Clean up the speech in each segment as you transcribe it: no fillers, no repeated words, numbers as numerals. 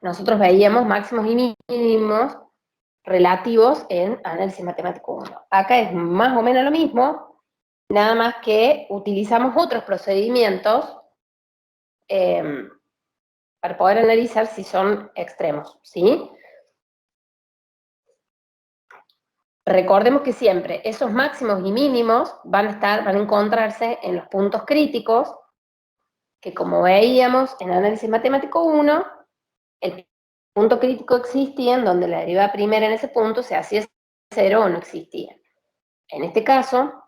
nosotros veíamos máximos y mínimos relativos en análisis matemático 1. Acá es más o menos lo mismo, nada más que utilizamos otros procedimientos para poder analizar si son extremos, ¿sí? Recordemos que siempre esos máximos y mínimos van a encontrarse en los puntos críticos, que como veíamos en análisis matemático 1, el punto crítico existía en donde la derivada primera en ese punto se hacía cero o no existía. En este caso,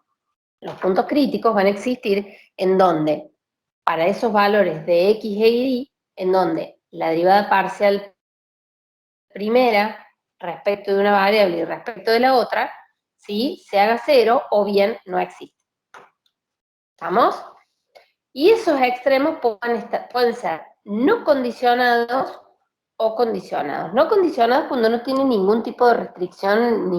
los puntos críticos van a existir en donde, para esos valores de x e y, en donde la derivada parcial primera respecto de una variable y respecto de la otra, ¿sí?, se haga cero o bien no existe. ¿Estamos? Y esos extremos pueden ser no condicionados o condicionados. No condicionados cuando no tienen ningún tipo de restricción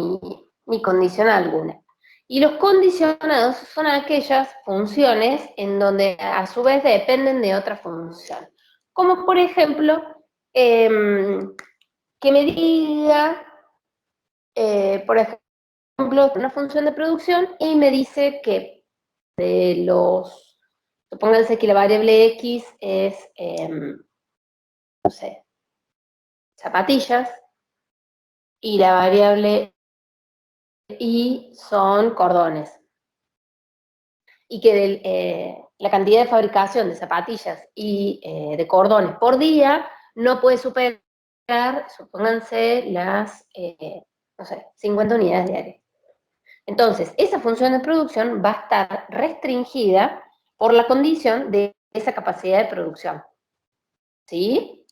ni condición alguna. Y los condicionados son aquellas funciones en donde a su vez dependen de otra función. Como por ejemplo, que me diga, por ejemplo, una función de producción y me dice que de los, supónganse que la variable X es, no sé, zapatillas, y la variable Y son cordones. Y que la cantidad de fabricación de zapatillas y de cordones por día no puede superar, supónganse, las, no sé, 50 unidades diarias. Entonces, esa función de producción va a estar restringida por la condición de esa capacidad de producción. ¿Sí?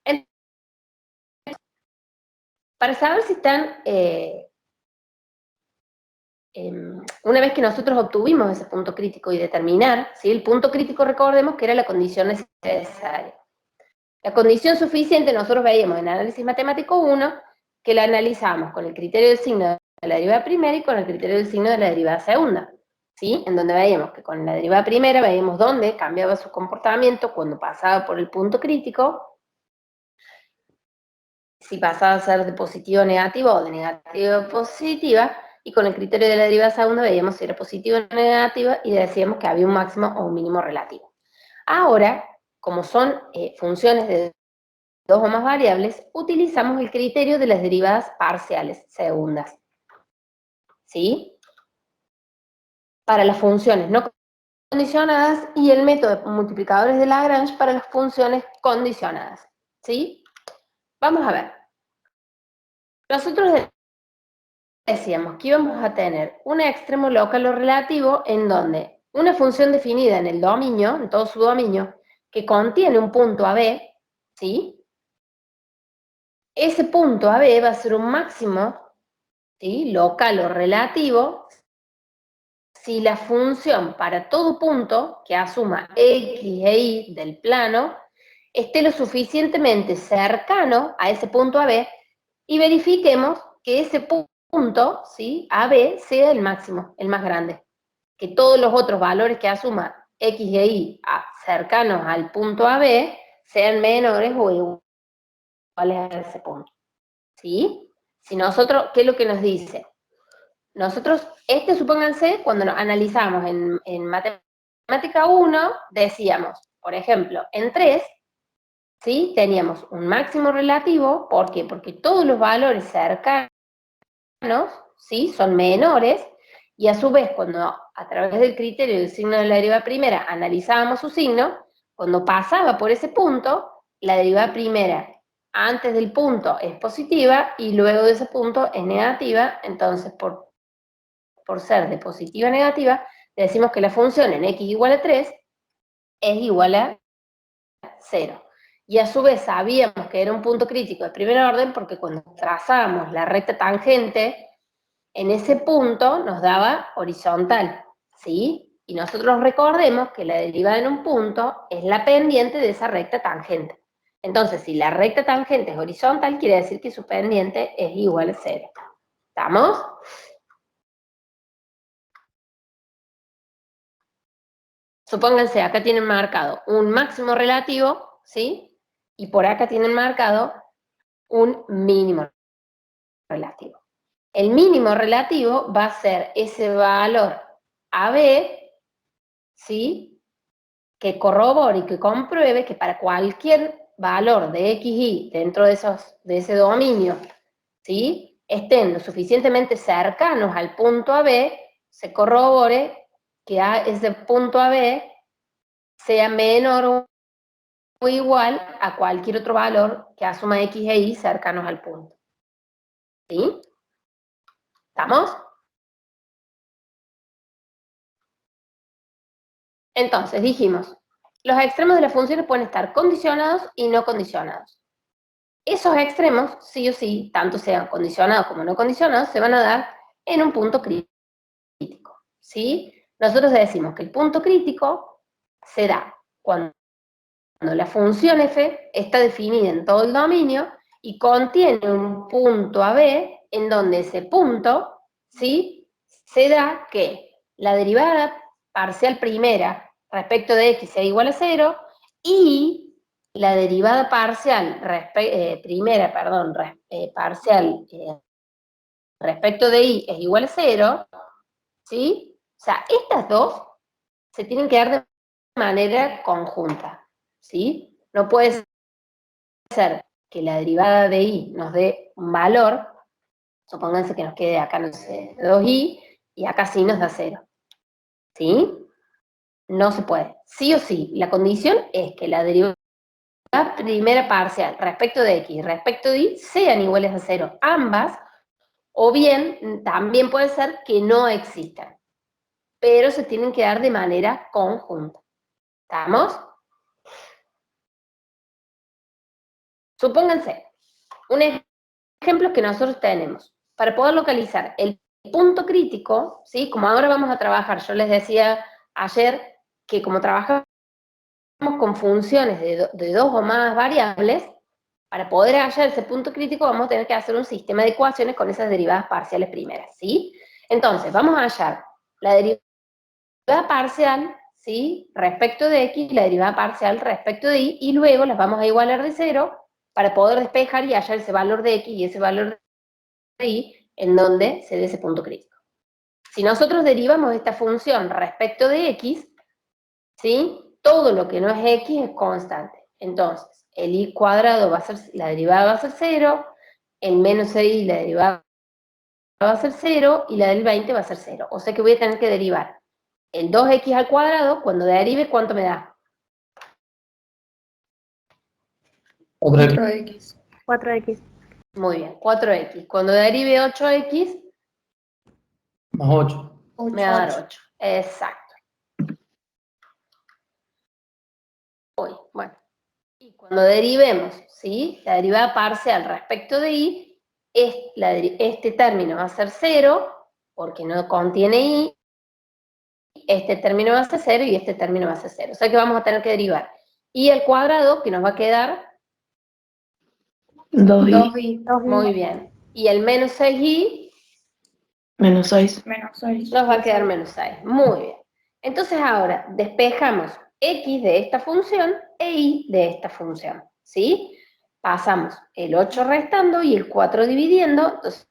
Entonces, para saber si están, una vez que nosotros obtuvimos ese punto crítico y determinar, ¿sí?, el punto crítico, recordemos que era la condición necesaria. La condición suficiente nosotros veíamos en análisis matemático 1, que la analizamos con el criterio del signo de la derivada primera y con el criterio del signo de la derivada segunda, ¿sí? En donde veíamos que con la derivada primera veíamos dónde cambiaba su comportamiento cuando pasaba por el punto crítico, si pasaba a ser de positivo a negativo o de negativo a positiva, y con el criterio de la derivada segunda veíamos si era positiva o negativa y decíamos que había un máximo o un mínimo relativo. Ahora, como son funciones de dos o más variables, utilizamos el criterio de las derivadas parciales segundas, ¿sí?, para las funciones no condicionadas y el método de multiplicadores de Lagrange para las funciones condicionadas, ¿sí? Vamos a ver. Nosotros decíamos que íbamos a tener un extremo local o relativo en donde una función definida en el dominio, en todo su dominio, que contiene un punto AB, ¿sí? Ese punto AB va a ser un máximo, ¿sí?, local o relativo si la función para todo punto que asuma x e y del plano esté lo suficientemente cercano a ese punto AB y verifiquemos que ese punto, ¿sí?, AB sea el máximo, el más grande. Que todos los otros valores que asuma x e y cercanos al punto AB sean menores o iguales a ese punto. ¿Sí? Si nosotros, ¿qué es lo que nos dice? Nosotros, supónganse, cuando nos analizamos en matemática 1, decíamos, por ejemplo, en 3, ¿sí?, teníamos un máximo relativo. ¿Por qué? Porque todos los valores cercanos, ¿sí?, son menores, y a su vez, cuando a través del criterio del signo de la derivada primera analizábamos su signo, cuando pasaba por ese punto, la derivada primera antes del punto es positiva y luego de ese punto es negativa. Entonces, por ser de positiva a negativa, decimos que la función en x igual a 3 es igual a 0. Y a su vez sabíamos que era un punto crítico de primer orden porque cuando trazamos la recta tangente, en ese punto nos daba horizontal, ¿sí? Y nosotros recordemos que la derivada en un punto es la pendiente de esa recta tangente. Entonces, si la recta tangente es horizontal, quiere decir que su pendiente es igual a 0. ¿Estamos? Supónganse, acá tienen marcado un máximo relativo, ¿sí?, y por acá tienen marcado un mínimo relativo. El mínimo relativo va a ser ese valor AB, ¿sí? Que corrobore y que compruebe que para cualquier valor de XY dentro de ese dominio, ¿sí? Estén lo suficientemente cercanos al punto AB, se corrobore que ese punto AB sea menor o igual a cualquier otro valor que asuma X e Y cercanos al punto. ¿Sí? ¿Estamos? Entonces, dijimos, los extremos de las funciones pueden estar condicionados y no condicionados. Esos extremos, sí o sí, tanto sean condicionados como no condicionados, se van a dar en un punto crítico, ¿sí? Nosotros decimos que el punto crítico se da cuando la función f está definida en todo el dominio y contiene un punto AB en donde ese punto, ¿sí? Se da que la derivada parcial primera respecto de x sea igual a 0 y la derivada parcial parcial respecto de y es igual a 0, ¿sí? O sea, estas dos se tienen que dar de manera conjunta, ¿sí? No puede ser que la derivada de y nos dé un valor, supónganse que nos quede acá, no sé, 2y, y acá sí nos da 0, ¿sí? No se puede. Sí o sí, la condición es que la derivada primera parcial respecto de x y respecto de y sean iguales a 0, ambas, o bien también puede ser que no existan, pero se tienen que dar de manera conjunta. ¿Estamos? Supónganse, un ejemplo que nosotros tenemos, para poder localizar el punto crítico, ¿sí? Como ahora vamos a trabajar, yo les decía ayer que como trabajamos con funciones de dos o más variables, para poder hallar ese punto crítico vamos a tener que hacer un sistema de ecuaciones con esas derivadas parciales primeras, ¿sí? Entonces, vamos a hallar la derivada parcial, ¿sí? Respecto de x, la derivada parcial respecto de y luego las vamos a igualar de 0 para poder despejar y hallar ese valor de x y ese valor de y en donde se dé ese punto crítico. Si nosotros derivamos esta función respecto de x, ¿sí? Todo lo que no es x es constante. Entonces, el y cuadrado va a ser, la derivada va a ser 0, el menos y la derivada va a ser 0, y la del 20 va a ser 0. O sea que voy a tener que derivar el 2x al cuadrado, cuando derive, ¿cuánto me da? 4x. 4x. Muy bien, 4x. Cuando derive 8x, Más 8. me va a dar 8. Exacto. Uy, bueno. Y cuando derivemos, ¿sí? La derivada parcial respecto de y, este término va a ser 0, porque no contiene y, este término va a ser 0 y este término va a ser 0. O sea que vamos a tener que derivar y al cuadrado, que nos va a quedar 2y. 2y. muy bien. Y el menos 6y Menos 6. Menos 6. nos va a quedar menos 6. Muy bien. Entonces ahora despejamos x de esta función e y de esta función, ¿sí? Pasamos el 8 restando y el 4 dividiendo, entonces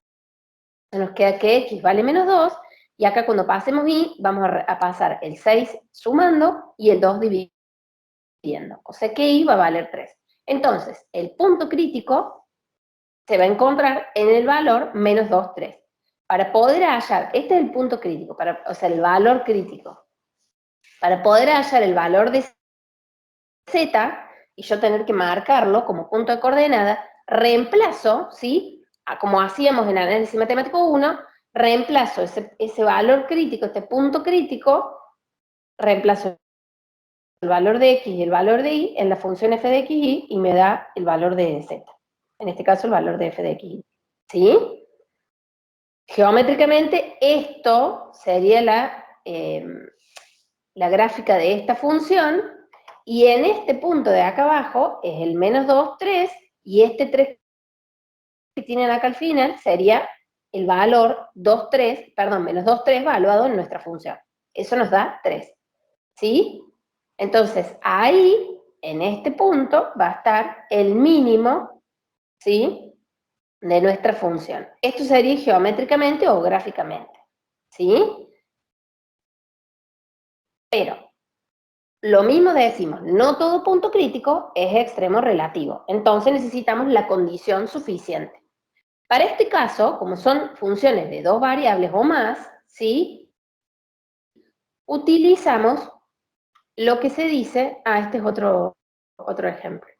nos queda que x vale menos 2, y acá cuando pasemos y, vamos a pasar el 6 sumando y el 2 dividiendo, o sea que y va a valer 3. Entonces, el punto crítico se va a encontrar en el valor menos 2, 3. Para poder hallar, este es el punto crítico, o sea, el valor crítico. Para poder hallar el valor de z, y yo tener que marcarlo como punto de coordenada, reemplazo, ¿sí? Como hacíamos en análisis matemático 1, reemplazo ese valor crítico, este punto crítico, reemplazo el valor de x y el valor de y en la función f de x y me da el valor de z. En este caso, el valor de f de x. ¿Sí? Geométricamente, esto sería la gráfica de esta función, y en este punto de acá abajo es el menos 2, 3, y este 3 que tienen acá al final sería el valor 2, 3, perdón, menos 2, 3 evaluado en nuestra función. Eso nos da 3. ¿Sí? Entonces, ahí en este punto va a estar el mínimo, ¿sí?, de nuestra función. Esto sería geométricamente o gráficamente, ¿sí? Pero lo mismo decimos, no todo punto crítico es extremo relativo, entonces necesitamos la condición suficiente. Para este caso, como son funciones de dos variables o más, ¿sí?, utilizamos lo que se dice, este es otro ejemplo.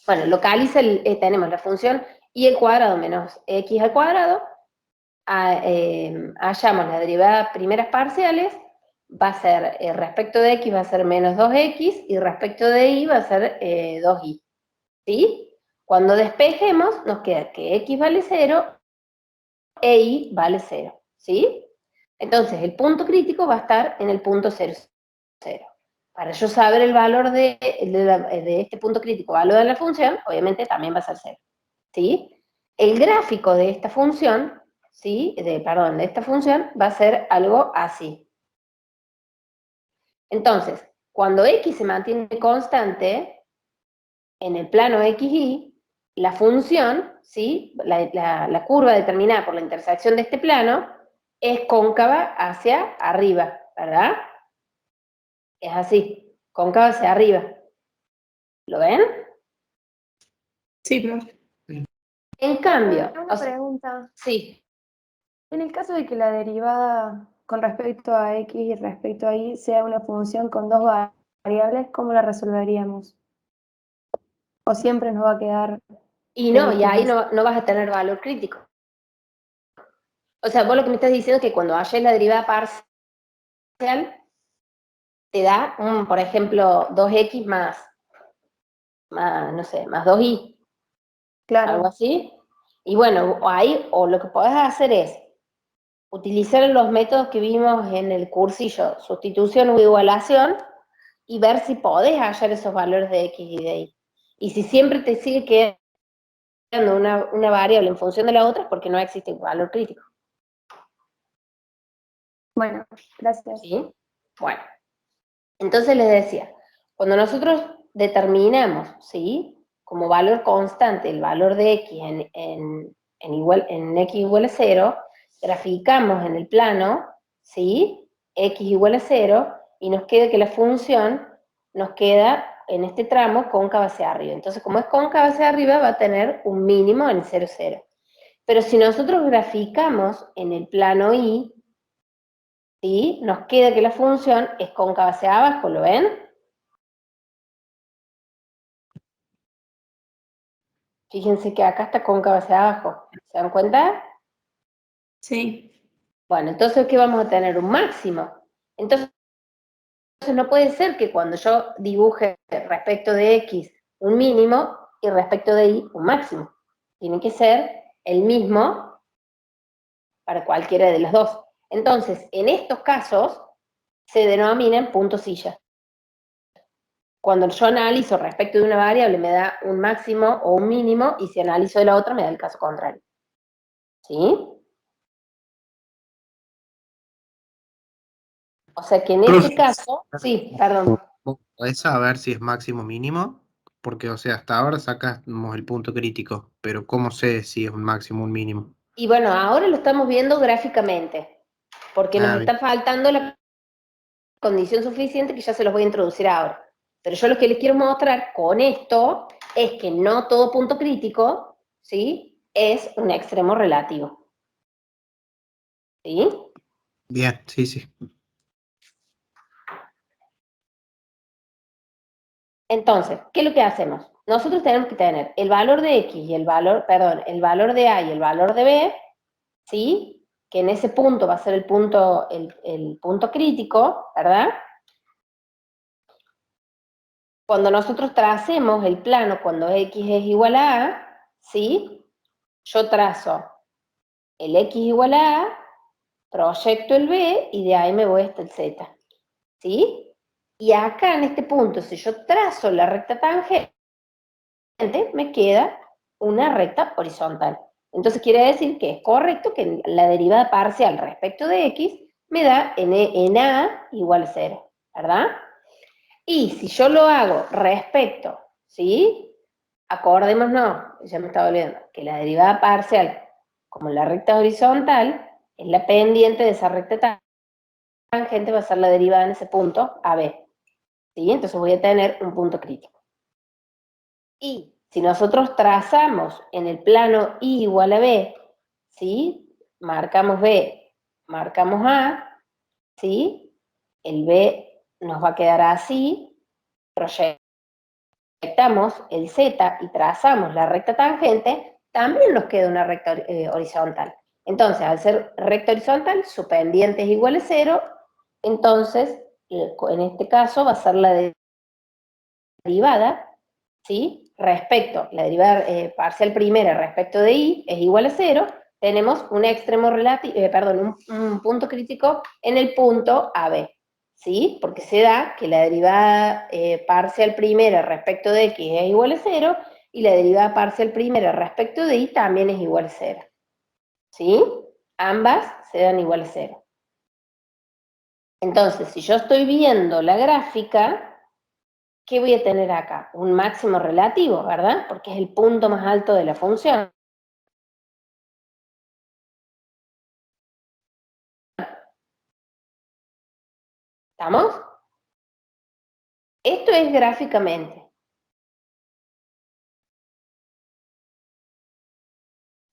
Bueno, localiza, tenemos la función y al cuadrado menos x al cuadrado, hallamos la derivada primeras parciales, va a ser, respecto de x va a ser menos 2x, y respecto de y va a ser 2y, ¿sí? Cuando despejemos, nos queda que x vale 0 e y vale 0, ¿sí? Entonces, el punto crítico va a estar en el punto 0, 0. Para yo saber el valor de este punto crítico, valor de la función, obviamente también va a ser 0, ¿sí? El gráfico de esta función, ¿sí?, de esta función va a ser algo así. Entonces, cuando x se mantiene constante en el plano xy, la función, ¿sí?, la curva determinada por la intersección de este plano es cóncava hacia arriba, ¿verdad? Es así, cóncava hacia arriba. ¿Lo ven? Sí, profe. En cambio, Una pregunta. sí. En el caso de que la derivada con respecto a x y respecto a y sea una función con dos variables, ¿cómo la resolveríamos? ¿O siempre nos va a quedar Y que no, y x ahí es? no vas a tener valor crítico. O sea, vos lo que me estás diciendo es que cuando halles la derivada parcial, te da, por ejemplo, 2x no sé, más 2y, algo Claro, así. Y bueno, ahí, o lo que podés hacer es utilizar los métodos que vimos en el cursillo, sustitución o igualación, y ver si podés hallar esos valores de x y de y. Y si siempre te sigue quedando una variable en función de la otra, es porque no existe valor crítico. bueno, gracias. ¿Sí? Bueno, entonces les decía, cuando nosotros determinamos, ¿sí?, como valor constante el valor de x en x igual a 0, graficamos en el plano, ¿sí?, x igual a 0, y nos queda que la función nos queda en este tramo cóncava hacia arriba. Entonces, como es cóncava hacia arriba, va a tener un mínimo en 0, 0. Pero si nosotros graficamos en el plano y, ¿sí?, nos queda que la función es cóncava hacia abajo, ¿lo ven? Fíjense que acá está cóncava hacia abajo. ¿Se dan cuenta? Sí. Bueno, entonces, ¿qué vamos a tener? Un máximo. Entonces no puede ser que cuando yo dibuje respecto de x un mínimo y respecto de y un máximo. Tiene que ser el mismo para cualquiera de las dos. Entonces, en estos casos, se denominan puntos silla. Cuando yo analizo respecto de una variable me da un máximo o un mínimo, y si analizo de la otra me da el caso contrario. ¿Sí? O sea que en ese caso, sí, perdón. ¿Vos podés saber si es máximo o mínimo? Porque, o sea, hasta ahora sacamos el punto crítico, pero ¿cómo sé si es un máximo o un mínimo? Y bueno, ahora lo estamos viendo gráficamente, porque nos Ah, bien. está faltando la condición suficiente que ya se los voy a introducir ahora. Pero yo lo que les quiero mostrar con esto es que no todo punto crítico, ¿sí?, es un extremo relativo. ¿Sí? Bien, sí, sí. Entonces, ¿qué es lo que hacemos? Nosotros tenemos que tener el valor de x y el valor de a y el valor de b, ¿sí?, que en ese punto va a ser el punto crítico, ¿verdad? Cuando nosotros tracemos el plano, cuando x es igual a a, ¿sí?, yo trazo el x igual a a, proyecto el b, y de ahí me voy hasta el z, ¿sí? Y acá en este punto, si yo trazo la recta tangente, me queda una recta horizontal. Entonces quiere decir que es correcto que la derivada parcial respecto de x me da en a igual a 0, ¿verdad? Y si yo lo hago respecto, ¿sí? Acordémonos, ya me estaba olvidando, que la derivada parcial, como la recta horizontal, es la pendiente de esa recta tangente, va a ser la derivada en ese punto AB. ¿Sí? Entonces voy a tener un punto crítico. Y si nosotros trazamos en el plano I igual a B, ¿sí? Marcamos B, marcamos A, ¿sí? El B nos va a quedar así, proyectamos el Z y trazamos la recta tangente, también nos queda una recta horizontal. Entonces, al ser recta horizontal, su pendiente es igual a 0, entonces, en este caso, va a ser la derivada, ¿sí? Respecto, la derivada parcial primera respecto de I es igual a 0, tenemos un extremo relativo, un punto crítico en el punto AB, ¿sí? Porque se da que la derivada parcial primera respecto de X es igual a 0 y la derivada parcial primera respecto de Y también es igual a 0, ¿sí? Ambas se dan igual a 0. Entonces, si yo estoy viendo la gráfica, ¿qué voy a tener acá? Un máximo relativo, ¿verdad? Porque es el punto más alto de la función. ¿Estamos? Esto es gráficamente.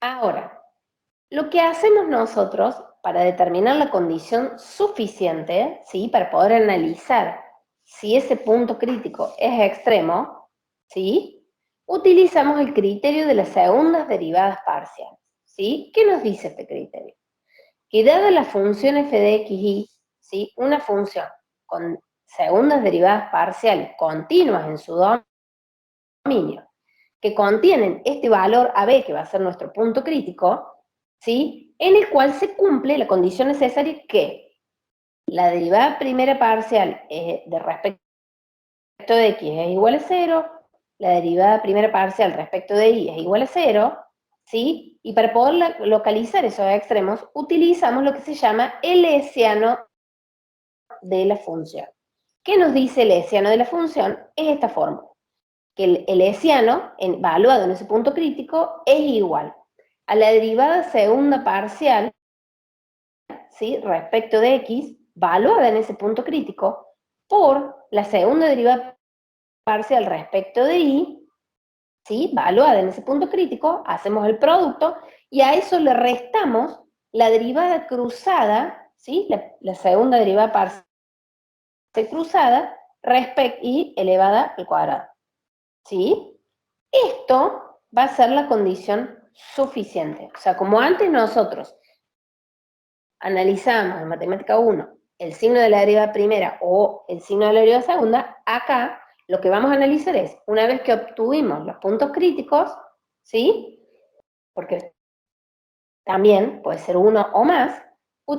Ahora, lo que hacemos nosotros para determinar la condición suficiente, ¿sí? Para poder analizar si ese punto crítico es extremo, ¿sí? Utilizamos el criterio de las segundas derivadas parciales, ¿sí? ¿Qué nos dice este criterio? Que dada la función f de x y, ¿sí? Una función con segundas derivadas parciales continuas en su dominio, que contienen este valor AB, que va a ser nuestro punto crítico, ¿sí? En el cual se cumple la condición necesaria que la derivada primera parcial de respecto de x es igual a 0, la derivada primera parcial respecto de y es igual a 0, ¿sí? Y para poder localizar esos extremos, utilizamos lo que se llama el hessiano de la función. ¿Qué nos dice el hessiano de la función? Es esta fórmula, que el hessiano, evaluado en ese punto crítico, es igual a la derivada segunda parcial, ¿sí? Respecto de x, valuada en ese punto crítico, por la segunda derivada parcial respecto de y, ¿sí? Valuada en ese punto crítico, hacemos el producto, y a eso le restamos la derivada cruzada, ¿sí? La segunda derivada parcial cruzada y elevada al cuadrado, ¿sí? Esto va a ser la condición suficiente. O sea, como antes nosotros analizamos en matemática 1 el signo de la derivada primera o el signo de la derivada segunda, acá lo que vamos a analizar es, una vez que obtuvimos los puntos críticos, ¿sí? Porque también puede ser uno o más,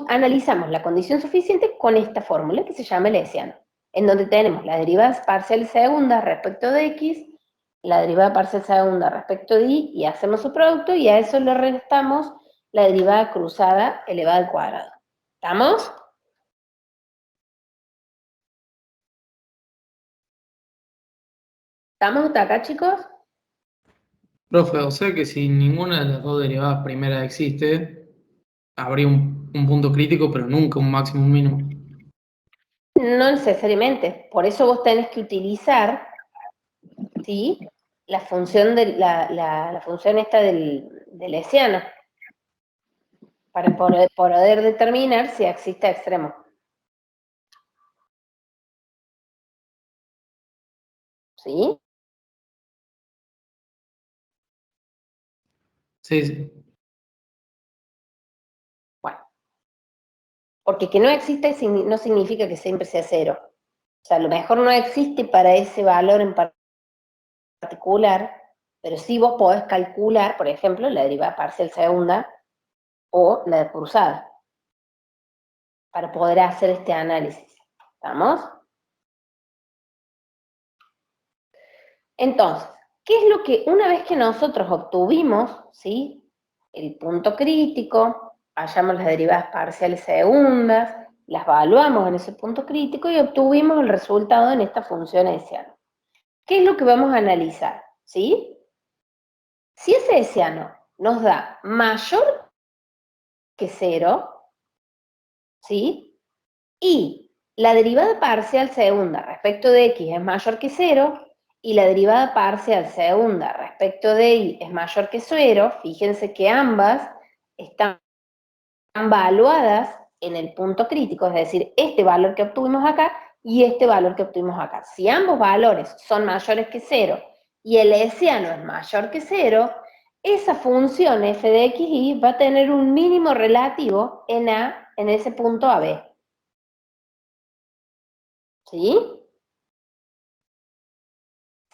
analizamos la condición suficiente con esta fórmula que se llama el hessiano, en donde tenemos la derivada parcial segunda respecto de x, la derivada parcial segunda respecto de y, y hacemos su producto, y a eso le restamos la derivada cruzada elevada al cuadrado. ¿Estamos? ¿Estamos hasta acá, chicos? Profe, o sea que si ninguna de las dos derivadas primeras existe, habría un punto crítico, pero nunca un máximo mínimo. No necesariamente. Por eso vos tenés que utilizar, ¿sí? La función, la función esta del hessiano, para poder determinar si existe extremo. ¿Sí? Sí, sí. Bueno, porque que no existe no significa que siempre sea 0. O sea, a lo mejor no existe para ese valor en particular, pero sí vos podés calcular, por ejemplo, la derivada parcial segunda o la cruzada, para poder hacer este análisis. ¿Estamos? Entonces, ¿qué es lo que una vez que nosotros obtuvimos, ¿sí? El punto crítico, hallamos las derivadas parciales segundas, las evaluamos en ese punto crítico y obtuvimos el resultado en esta función hessiano. ¿Qué es lo que vamos a analizar? ¿Sí? Si ese hessiano nos da mayor que 0, ¿sí? Y la derivada parcial segunda respecto de x es mayor que 0, y la derivada parcial segunda respecto de y es mayor que 0, fíjense que ambas están evaluadas en el punto crítico, es decir, este valor que obtuvimos acá y este valor que obtuvimos acá. Si ambos valores son mayores que 0 y el hessiano es mayor que 0, esa función f de x y va a tener un mínimo relativo en A, en ese punto AB. ¿Sí?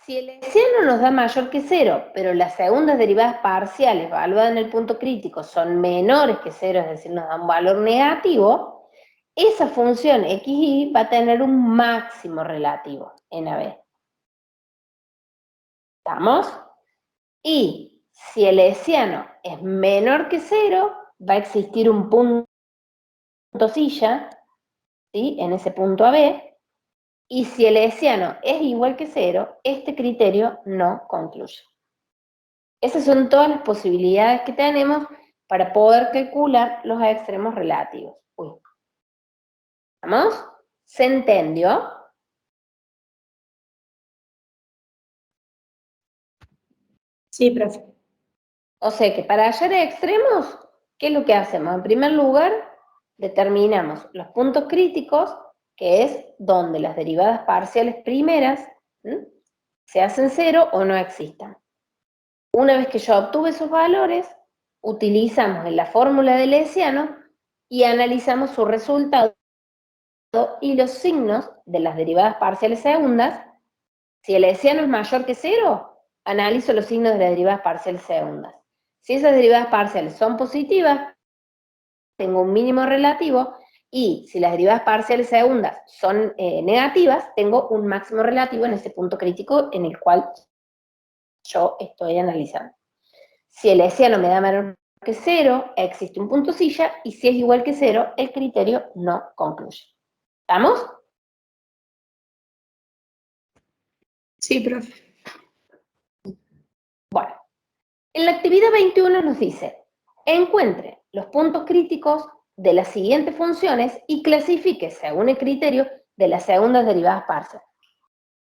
Si el hessiano nos da mayor que 0, pero las segundas derivadas parciales evaluadas en el punto crítico son menores que 0, es decir, nos da un valor negativo, esa función xy va a tener un máximo relativo en AB. ¿Estamos? Y si el hessiano es menor que 0, va a existir un punto silla, ¿sí?, en ese punto AB, y si el hessiano es igual que 0, este criterio no concluye. Esas son todas las posibilidades que tenemos para poder calcular los extremos relativos. Uy. ¿Vamos? ¿Se entendió? Sí, profe. O sea que para hallar extremos, ¿qué es lo que hacemos? En primer lugar, determinamos los puntos críticos, que es donde las derivadas parciales primeras se hacen 0 o no existan. Una vez que yo obtuve esos valores, utilizamos en la fórmula del hessiano y analizamos su resultado y los signos de las derivadas parciales segundas. Si el hessiano es mayor que 0, analizo los signos de las derivadas parciales segundas. Si esas derivadas parciales son positivas, tengo un mínimo relativo, y si las derivadas parciales segundas son negativas, tengo un máximo relativo en ese punto crítico en el cual yo estoy analizando. Si el hessiano me da menor que 0, existe un punto silla, y si es igual que 0, el criterio no concluye. ¿Estamos? Sí, profe. Bueno, en la actividad 21 nos dice, encuentre los puntos críticos de las siguientes funciones y clasifique según el criterio de las segundas derivadas parciales.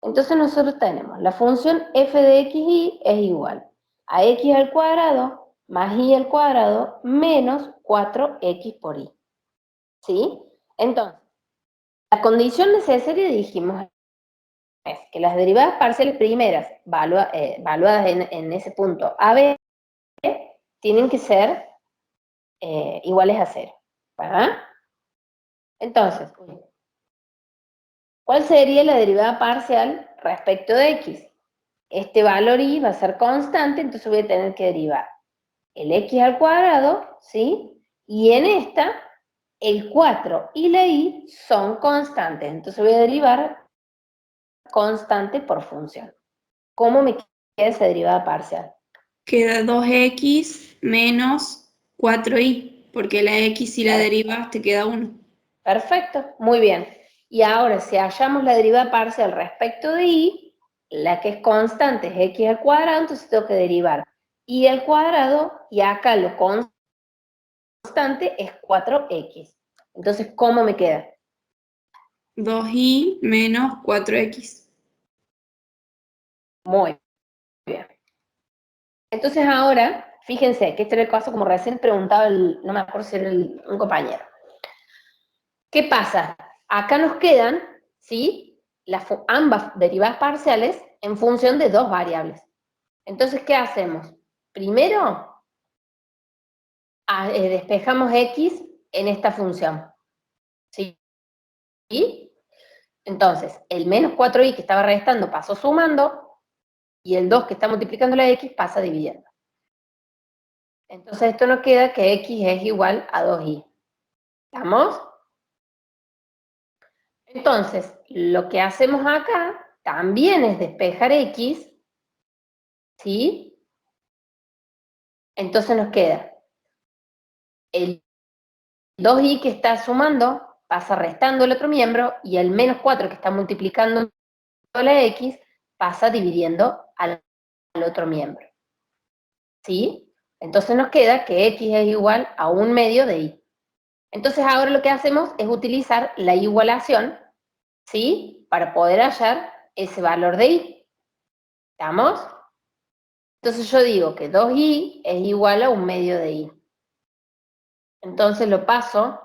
Entonces nosotros tenemos la función f de xy es igual a x al cuadrado más y al cuadrado menos 4x por y. ¿Sí? Entonces, la condición necesaria, dijimos, es que las derivadas parciales primeras evaluadas en ese punto AB tienen que ser iguales a 0. ¿Verdad? Entonces, ¿cuál sería la derivada parcial respecto de x? Este valor y va a ser constante, entonces voy a tener que derivar el x al cuadrado, ¿sí? Y en esta, el 4 y la y son constantes, entonces voy a derivar constante por función. ¿Cómo me queda esa derivada parcial? Queda 2x menos 4y, porque la x si la derivas te queda 1. Perfecto, muy bien. Y ahora, si hallamos la derivada parcial respecto de y, la que es constante es x al cuadrado, entonces tengo que derivar y al cuadrado, y acá lo constante es 4x. Entonces, ¿cómo me queda? 2y menos 4x. Muy bien. Entonces ahora, fíjense que este era el caso como recién preguntaba, no me acuerdo si era un compañero. ¿Qué pasa? Acá nos quedan, ¿sí?, ambas derivadas parciales en función de dos variables. Entonces, ¿qué hacemos? Primero, despejamos x en esta función. ¿Sí? Entonces, el menos 4y que estaba restando pasó sumando, y el 2 que está multiplicando la x pasa dividiendo. Entonces, esto nos queda que x es igual a 2y. ¿Estamos? Entonces, lo que hacemos acá también es despejar x, ¿sí? Entonces nos queda el 2y que está sumando, pasa restando el otro miembro, y el menos 4 que está multiplicando la x pasa dividiendo al otro miembro. ¿Sí? Entonces nos queda que x es igual a 1/2 de y. Entonces ahora lo que hacemos es utilizar la igualación, ¿sí? Para poder hallar ese valor de y. ¿Estamos? Entonces yo digo que 2y es igual a 1/2 de y. Entonces lo paso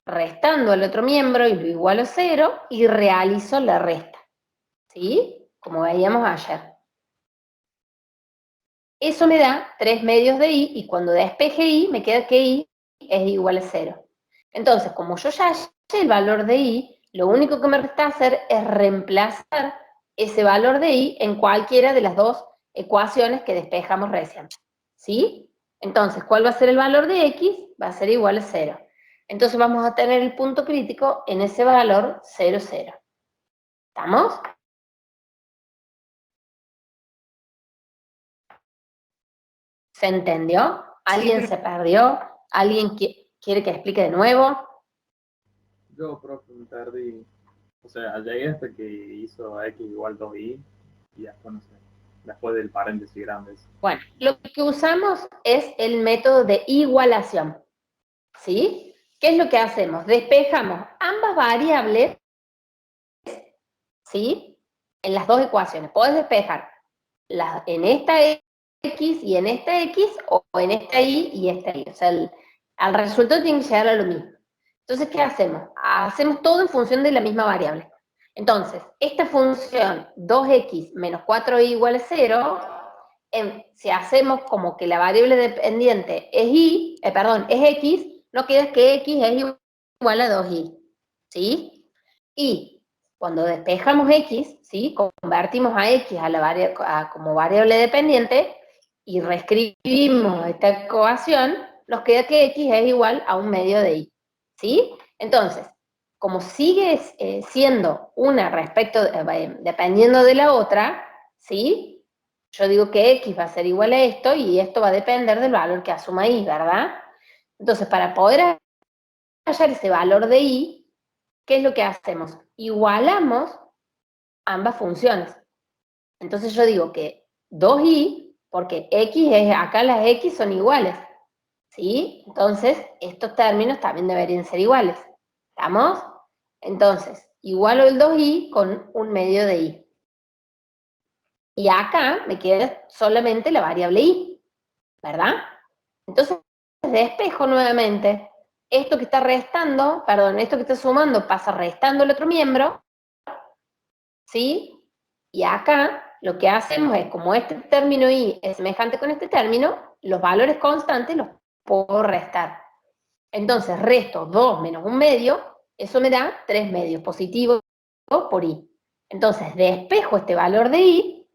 restando al otro miembro y lo igualo a 0 y realizo la resta. ¿Sí? Como veíamos ayer. Eso me da 3/2 de y, y cuando despeje y, me queda que y es igual a 0. Entonces, como yo ya hallé el valor de y, lo único que me resta hacer es reemplazar ese valor de y en cualquiera de las dos ecuaciones que despejamos recién. ¿Sí? Entonces, ¿cuál va a ser el valor de x? Va a ser igual a 0. Entonces vamos a tener el punto crítico en ese valor 0, 0. ¿Estamos? ¿Se entendió? ¿Alguien se perdió? ¿Alguien quiere que explique de nuevo? Yo, profe, me perdí. O sea, llegué hasta que hizo x igual 2y y después no sé. Después del paréntesis grande. Bueno, lo que usamos es el método de igualación. ¿Sí? ¿Qué es lo que hacemos? Despejamos ambas variables, ¿sí? En las dos ecuaciones. Podés despejar en esta x y en esta x, o en esta y y esta y. O sea, al resultado tiene que llegar a lo mismo. Entonces, ¿qué hacemos? Hacemos todo en función de la misma variable. Entonces, esta función 2x menos 4y igual a 0, si hacemos como que la variable dependiente es es x, no queda que x es igual a 2y, ¿sí? Y cuando despejamos x, ¿sí? Convertimos a x como variable dependiente y reescribimos esta ecuación, nos queda que x es igual a 1/2 de y, ¿sí? Entonces, como sigue siendo una dependiendo de la otra, ¿sí? Yo digo que x va a ser igual a esto y esto va a depender del valor que asuma y, ¿verdad? Entonces, para poder hallar ese valor de y, ¿qué es lo que hacemos? Igualamos ambas funciones. Entonces yo digo que 2y, porque acá las x son iguales, ¿sí? Entonces, estos términos también deberían ser iguales. ¿Estamos? Entonces, igualo el 2y con 1/2 de y. Y acá me queda solamente la variable y, ¿verdad? Entonces, despejo nuevamente. Esto que está restando, perdón, esto que está sumando pasa restando el otro miembro, ¿sí? Y acá lo que hacemos es, como este término y es semejante con este término, los valores constantes los puedo restar. Entonces, resto 2 menos 1/2, eso me da 3/2 positivo por y. Entonces, despejo este valor de y,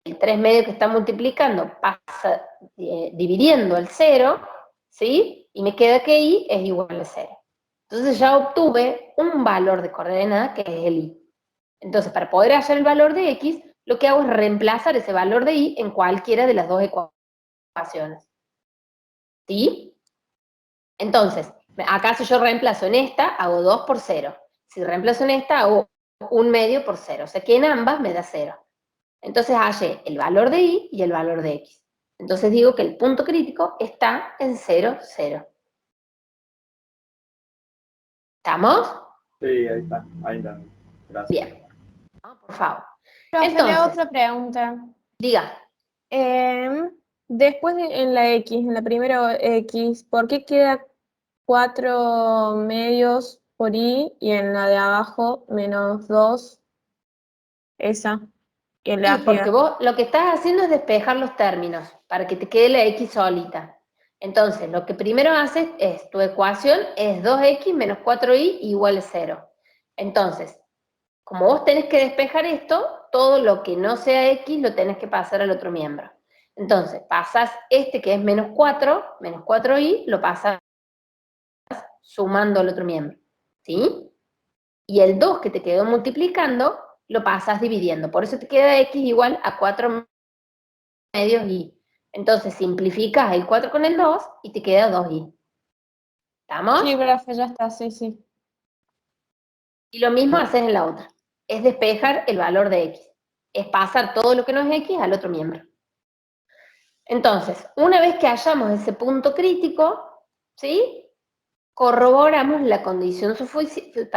el 3/2 que está multiplicando pasa dividiendo el 0, ¿sí? Y me queda que y es igual a 0. Entonces ya obtuve un valor de coordenada que es el y. Entonces, para poder hallar el valor de x, lo que hago es reemplazar ese valor de y en cualquiera de las dos ecuaciones. ¿Sí? Entonces, acá si yo reemplazo en esta, hago 2 por 0. Si reemplazo en esta, hago 1/2 por 0. O sea que en ambas me da 0. Entonces hallé el valor de y y el valor de x. Entonces digo que el punto crítico está en 0, 0. ¿Estamos? Sí, ahí está. Ahí está. Gracias. Bien. No, por favor. Profe, le hago Entonces, otra pregunta. diga. Después en la X, en la primera X, ¿por qué queda 4/2 por y en la de abajo -2? Esa, que Sí, la porque arriba. vos lo que estás haciendo es despejar los términos para que te quede la x solita. Entonces, lo que primero haces es, tu ecuación es 2x menos 4y igual a 0. Entonces, como vos tenés que despejar esto, todo lo que no sea x lo tenés que pasar al otro miembro. Entonces, pasás este que es menos 4y, lo pasas sumando al otro miembro. ¿Sí? Y el 2 que te quedó multiplicando, lo pasas dividiendo. Por eso te queda x igual a 4/2 y. Entonces simplificas el 4 con el 2 y te queda 2y. ¿Estamos? Sí, profe, ya está, sí, sí. Y lo mismo haces en la otra. Es despejar el valor de x. Es pasar todo lo que no es x al otro miembro. Entonces, una vez que hallamos ese punto crítico, ¿sí? Corroboramos la condición suficiente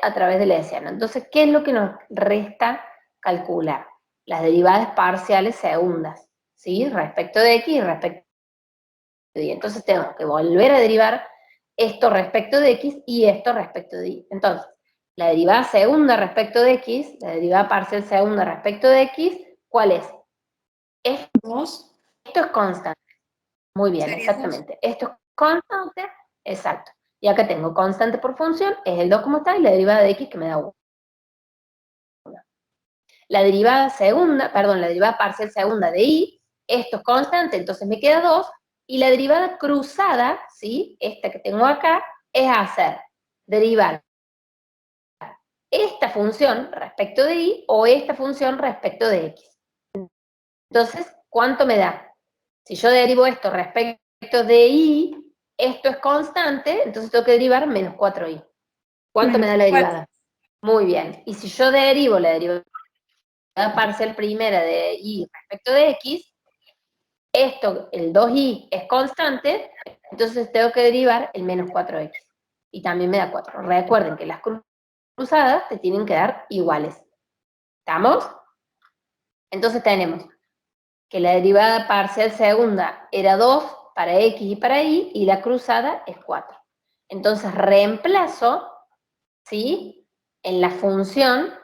a través del hessiano. Entonces, ¿qué es lo que nos resta calcular? Las derivadas parciales segundas, ¿sí? Respecto de x y respecto de y. Entonces, tengo que volver a derivar esto respecto de x y esto respecto de y. Entonces, la derivada segunda respecto de x, la derivada parcial segunda respecto de x, ¿cuál es? 2 Esto es constante. Muy bien, sería 2. exactamente. Esto es constante, exacto. Y acá tengo constante por función, es el 2 como está, y la derivada de x que me da 1. La derivada segunda, perdón, la derivada parcial segunda de y, esto es constante, entonces me queda 2, y la derivada cruzada, ¿sí? Esta que tengo acá, es hacer, derivar esta función respecto de y o esta función respecto de x. Entonces, ¿cuánto me da? Si yo derivo esto respecto de y, esto es constante, entonces tengo que derivar menos 4y. ¿Cuánto me da la derivada? Muy bien. Y si yo derivo la derivada parcial primera de y respecto de x, esto, el 2y, es constante, entonces tengo que derivar el menos 4x. Y también me da 4. Recuerden que las cruzadas te tienen que dar iguales. ¿Estamos? Entonces tenemos que la derivada parcial segunda era 2 para x y para y la cruzada es 4. Entonces reemplazo, ¿sí? En la función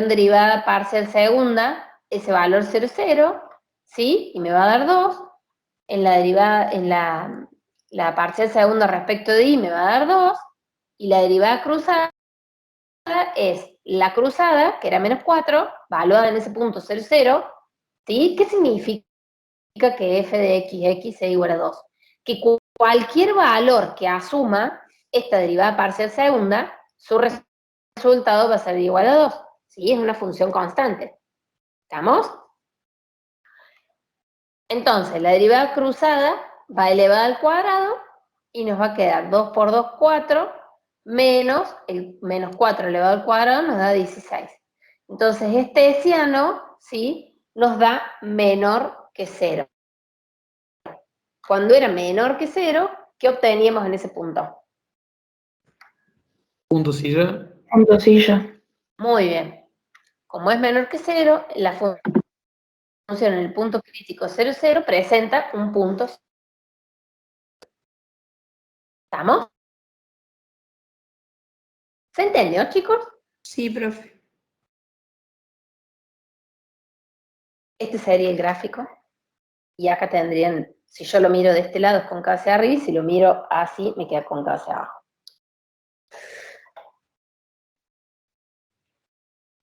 derivada parcial segunda, ese valor 0, 0, ¿sí? Y me va a dar 2. En la derivada, en la parcial segunda respecto de y me va a dar 2. Y la derivada cruzada es la cruzada, que era menos 4, valuada en ese punto 0, 0, ¿sí? ¿Qué significa que f de x sea igual a 2? Que cualquier valor que asuma esta derivada parcial segunda, su resultado va a ser igual a 2. ¿Sí? Es una función constante. ¿Estamos? Entonces, la derivada cruzada va elevada al cuadrado y nos va a quedar 2 por 2, 4, menos el menos 4 elevado al cuadrado nos da 16. Entonces, este hessiano, ¿sí? Nos da menor que 0. Cuando era menor que 0, ¿qué obteníamos en ese punto? Punto silla. Punto silla. Muy bien. Como es menor que 0, la función en el punto crítico 0, 0 presenta un punto. ¿Estamos? ¿Se entendió, chicos? Sí, profe. Este sería el gráfico. Y acá tendrían, si yo lo miro de este lado es con K hacia arriba, y si lo miro así, me queda con K hacia abajo.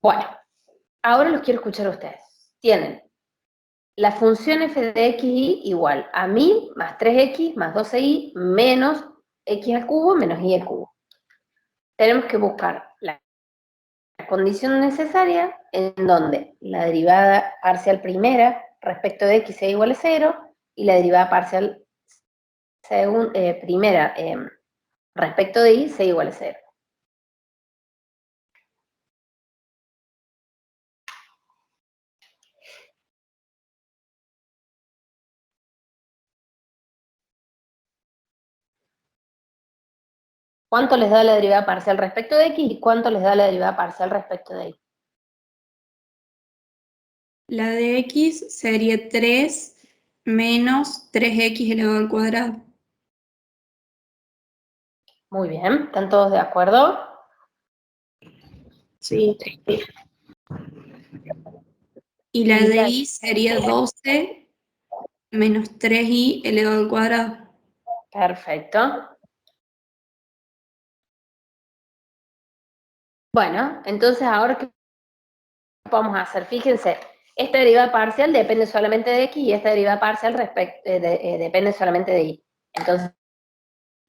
Bueno, ahora los quiero escuchar a ustedes. Tienen la función f de xy igual a 1000 más 3x más 12y menos x al cubo menos y al cubo. Tenemos que buscar la condición necesaria en donde la derivada parcial primera respecto de x sea igual a 0 y la derivada parcial primera respecto de y sea igual a 0. ¿Cuánto les da la derivada parcial respecto de x y cuánto les da la derivada parcial respecto de y? La de x sería 3 menos 3x elevado al cuadrado. Muy bien, ¿están todos de acuerdo? Sí. Y la de y sería 12 menos 3y elevado al cuadrado. Perfecto. Bueno, entonces ahora, ¿qué vamos a hacer? Fíjense, esta derivada parcial depende solamente de x y esta derivada parcial depende solamente de y. Entonces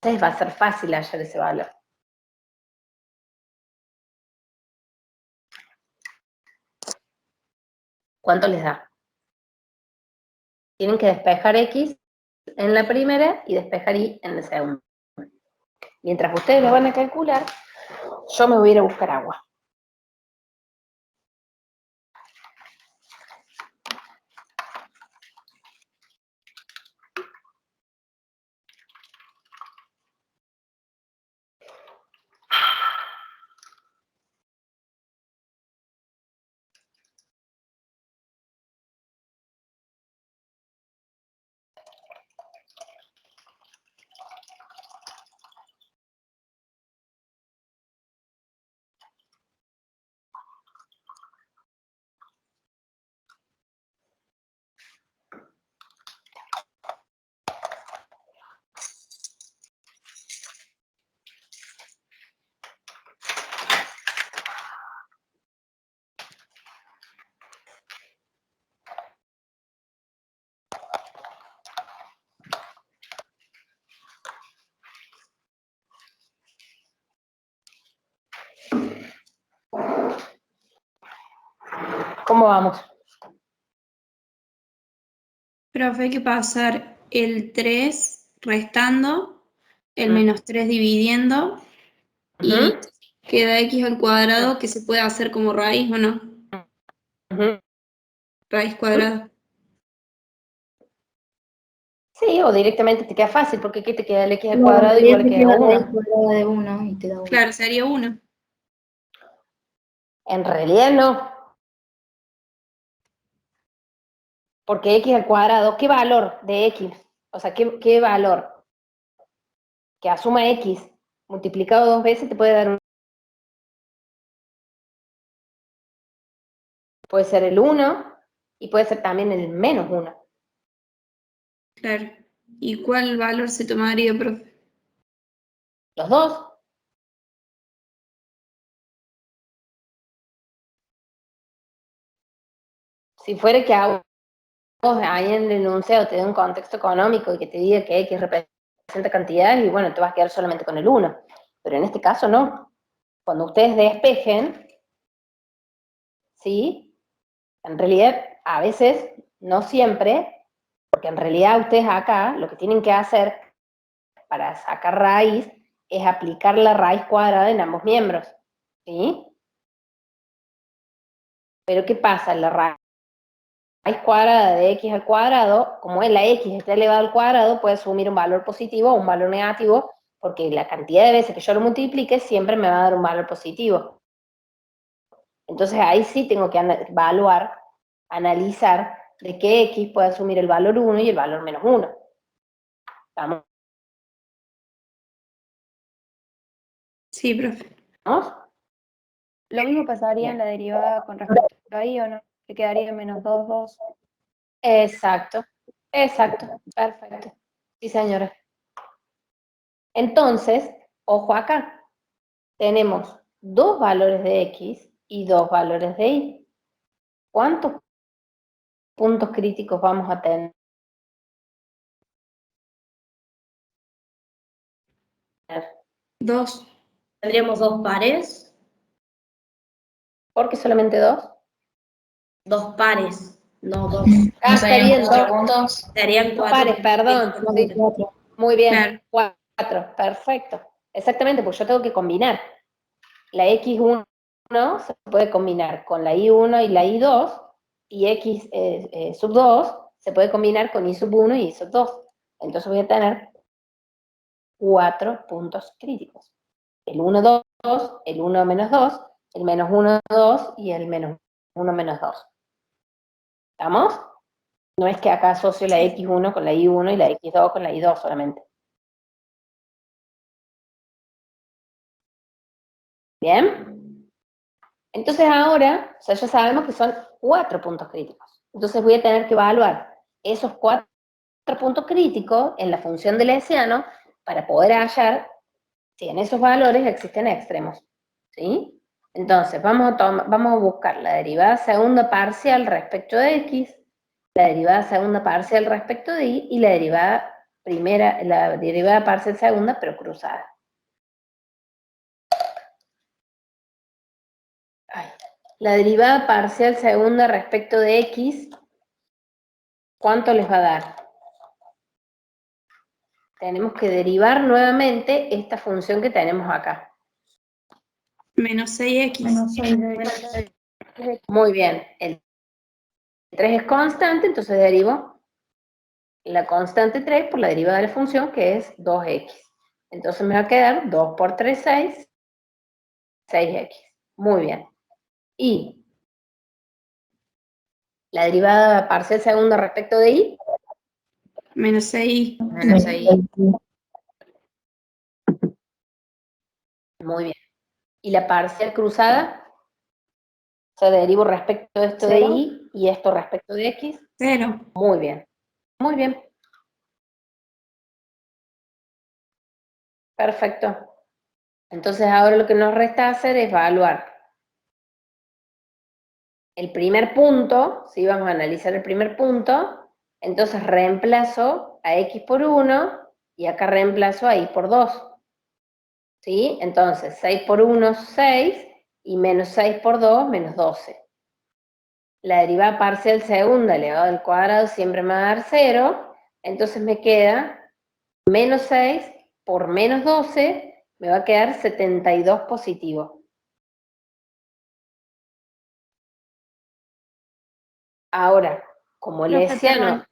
va a ser fácil hallar ese valor. ¿Cuánto les da? Tienen que despejar x en la primera y despejar y en la segunda. Mientras ustedes lo van a calcular, yo me voy a ir a buscar agua. ¿Cómo vamos? Profe, hay que pasar el 3 restando, el Mm. menos 3 dividiendo, y queda x al cuadrado, que se puede hacer como raíz, ¿o no? Ujú. Raíz cuadrada. Sí, o directamente te queda fácil, porque ¿qué te queda? El x al No, cuadrado en igual realidad que te queda a raíz 1. cuadrada de 1 y te da 1. Claro, sería 1. En realidad no, porque x al cuadrado, ¿qué valor de x? O sea, ¿qué valor que asuma x multiplicado 2 veces te puede dar un... Puede ser el 1 y puede ser también el menos 1. Claro. ¿Y cuál valor se tomaría, profe? Los dos. Si fuera que a vos ahí en el enunciado te dé un contexto económico y que te diga que x representa cantidades, y bueno, te vas a quedar solamente con el 1. Pero en este caso no. Cuando ustedes despejen, ¿sí? En realidad, a veces, no siempre, porque en realidad ustedes acá lo que tienen que hacer para sacar raíz es aplicar la raíz cuadrada en ambos miembros, ¿sí? Pero ¿qué pasa? La raíz cuadrada de x al cuadrado, como es la x está elevado al cuadrado, puede asumir un valor positivo o un valor negativo, porque la cantidad de veces que yo lo multiplique siempre me va a dar un valor positivo. Entonces ahí sí tengo que evaluar, analizar de qué x puede asumir el valor 1 y el valor menos 1. ¿Estamos? Sí, profe. Lo mismo pasaría en la derivada con respecto a y, ¿o no? Que quedaría menos 2, 2. Exacto, exacto, perfecto. Sí, señora. Entonces, ojo acá, tenemos dos valores de x y dos valores de y. ¿Cuántos puntos críticos vamos a tener? 2. Tendríamos dos pares. ¿Por qué solamente dos? Dos pares, no dos. Ah, está bien, dos puntos. Serían dos 4 pares, puntos perdón. críticos. Sí, Cuatro. muy bien, Claro. 4, perfecto. Exactamente, porque yo tengo que combinar. La x1 se puede combinar con la y1 y la y2, y x sub 2 se puede combinar con y sub 1 y y sub 2. Entonces voy a tener 4 puntos críticos. El 1, 2, el 1 menos 2, el menos 1, 2 y el menos 1 menos 2. ¿Estamos? No es que acá asocio la x1 con la y1 y la x2 con la y2 solamente. ¿Bien? Entonces ahora, o sea, ya sabemos que son 4 puntos críticos. Entonces voy a tener que evaluar esos 4 puntos críticos en la función del hessiano para poder hallar si en esos valores existen extremos. ¿Sí? Entonces, vamos a buscar la derivada segunda parcial respecto de x, la derivada segunda parcial respecto de y la derivada primera, la derivada parcial segunda, pero cruzada. Ay. La derivada parcial segunda respecto de x, ¿cuánto les va a dar? tenemos que derivar nuevamente esta función que tenemos acá. Menos 6x. Menos 6x. Muy bien, el 3 es constante, entonces derivo la constante 3 por la derivada de la función, que es 2x. Entonces me va a quedar 2 por 3, 6, 6x. Muy bien. Y la derivada parcial segunda respecto de y, Menos 6y. menos 6y. Muy bien. ¿Y la parcial cruzada? O sea, derivo respecto de esto de ¿Cero? y y esto respecto de x. 0. Muy bien. Muy bien. Perfecto. Entonces ahora lo que nos resta hacer es evaluar el primer punto, si vamos a analizar el primer punto, entonces reemplazo a x por 1 y acá reemplazo a y por 2. ¿Sí? Entonces 6 por 1, 6, y menos 6 por 2, menos 12. La derivada parcial segunda elevado al cuadrado siempre me va a dar 0, entonces me queda menos 6 por menos 12, me va a quedar 72 positivo. Ahora, como el Profe, hessiano... perdón,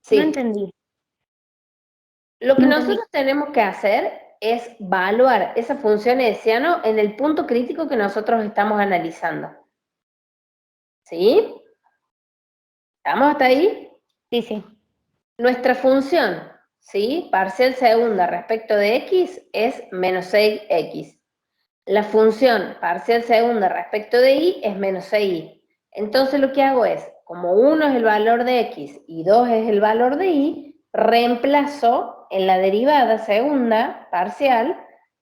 Sí. no entendí. Lo que No nosotros tenemos que hacer es evaluar esa función hessiano en el punto crítico que nosotros estamos analizando. ¿Sí? ¿Estamos hasta ahí? Sí, sí. Nuestra función, ¿sí? Parcial segunda respecto de x es menos 6x. La función parcial segunda respecto de y es menos 6y. Entonces lo que hago es, como 1 es el valor de x y 2 es el valor de y, reemplazo en la derivada segunda parcial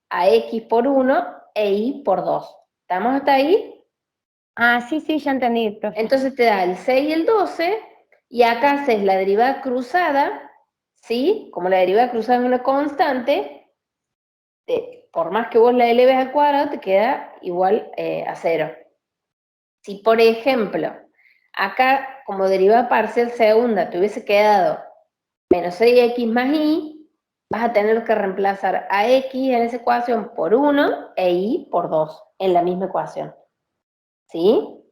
a x por 1 e y por 2. ¿Estamos hasta ahí? Ah, sí, sí, ya entendí, profe. Entonces te da el 6 y el 12, y acá haces la derivada cruzada, ¿sí? Como la derivada cruzada es una constante, por más que vos la eleves al cuadrado, te queda igual a 0. Si, por ejemplo, acá como derivada parcial segunda te hubiese quedado menos 6x más y, vas a tener que reemplazar a x en esa ecuación por 1 e y por 2 en la misma ecuación. ¿Sí?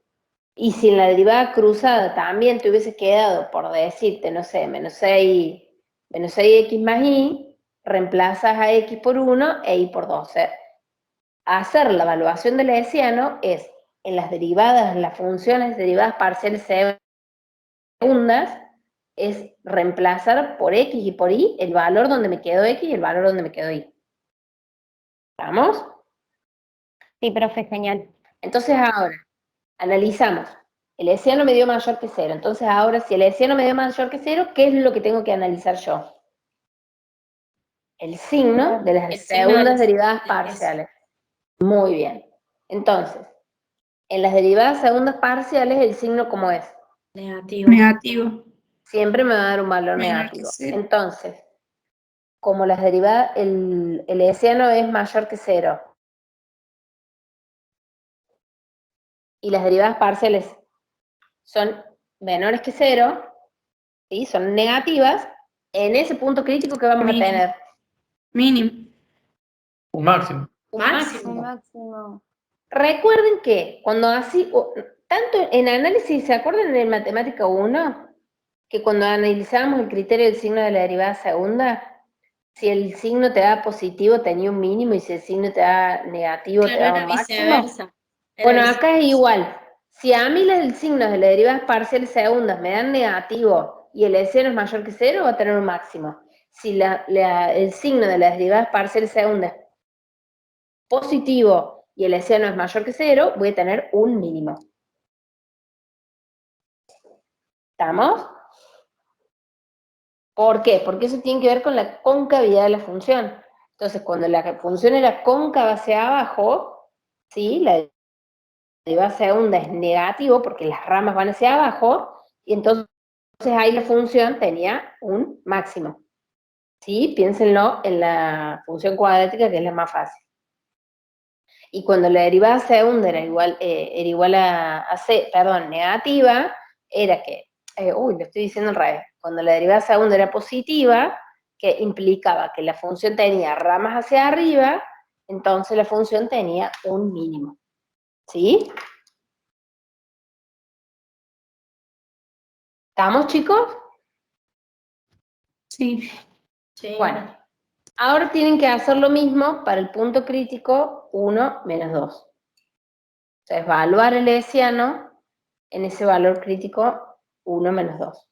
Y si en la derivada cruzada también te hubiese quedado, por decirte, no sé, menos 6x más y, reemplazas a x por 1 e y por 2. Hacer la evaluación del hessiano es, en las derivadas, en las funciones derivadas parciales segundas, es reemplazar por x y por y el valor donde me quedó x y el valor donde me quedó y. ¿Vamos? Sí, profe, genial. Entonces ahora, analizamos. El hessiano me dio mayor que 0. Entonces ahora, si el hessiano me dio mayor que 0, ¿qué es lo que tengo que analizar yo? El signo de las El signo de segundas las derivadas segundas. parciales. Muy bien. Entonces, en las derivadas segundas parciales, el signo, ¿cómo es? Negativo. Negativo. Siempre me va a dar un valor Menor negativo. que 0. Entonces, como las derivadas, el hessiano es mayor que 0, y las derivadas parciales son menores que 0, ¿sí? Son negativas, en ese punto crítico que vamos a Mínimo. tener Mínimo. Un máximo. un Un máximo. máximo. Recuerden que cuando así, tanto en análisis, ¿se acuerdan en matemática 1? Que cuando analizábamos el criterio del signo de la derivada segunda, si el signo te da positivo tenía un mínimo y si el signo te da negativo te Claro, da era un máximo. viceversa. Bueno, acá es igual. Si a mí el signo de las derivadas parciales segundas me dan negativo y el hessiano es mayor que 0, va a tener un máximo. Si el signo de las derivadas parciales segundas es positivo y el hessiano es mayor que 0, voy a tener un mínimo. ¿Estamos? ¿Por qué? Porque eso tiene que ver con la concavidad de la función. Entonces, cuando la función era cóncava hacia abajo, ¿sí? La derivada segunda es negativo porque las ramas van hacia abajo, y entonces ahí la función tenía un máximo. ¿Sí? Piénsenlo en la función cuadrática, que es la más fácil. Y cuando la derivada segunda era igual a c, perdón, negativa, era que, lo estoy diciendo al revés. Cuando la derivada segunda era positiva, que implicaba que la función tenía ramas hacia arriba, entonces la función tenía un mínimo. ¿Sí? ¿Estamos, chicos? Sí. Sí. Bueno, ahora tienen que hacer lo mismo para el punto crítico 1 menos 2. O sea, evaluar el hessiano en ese valor crítico 1 menos 2.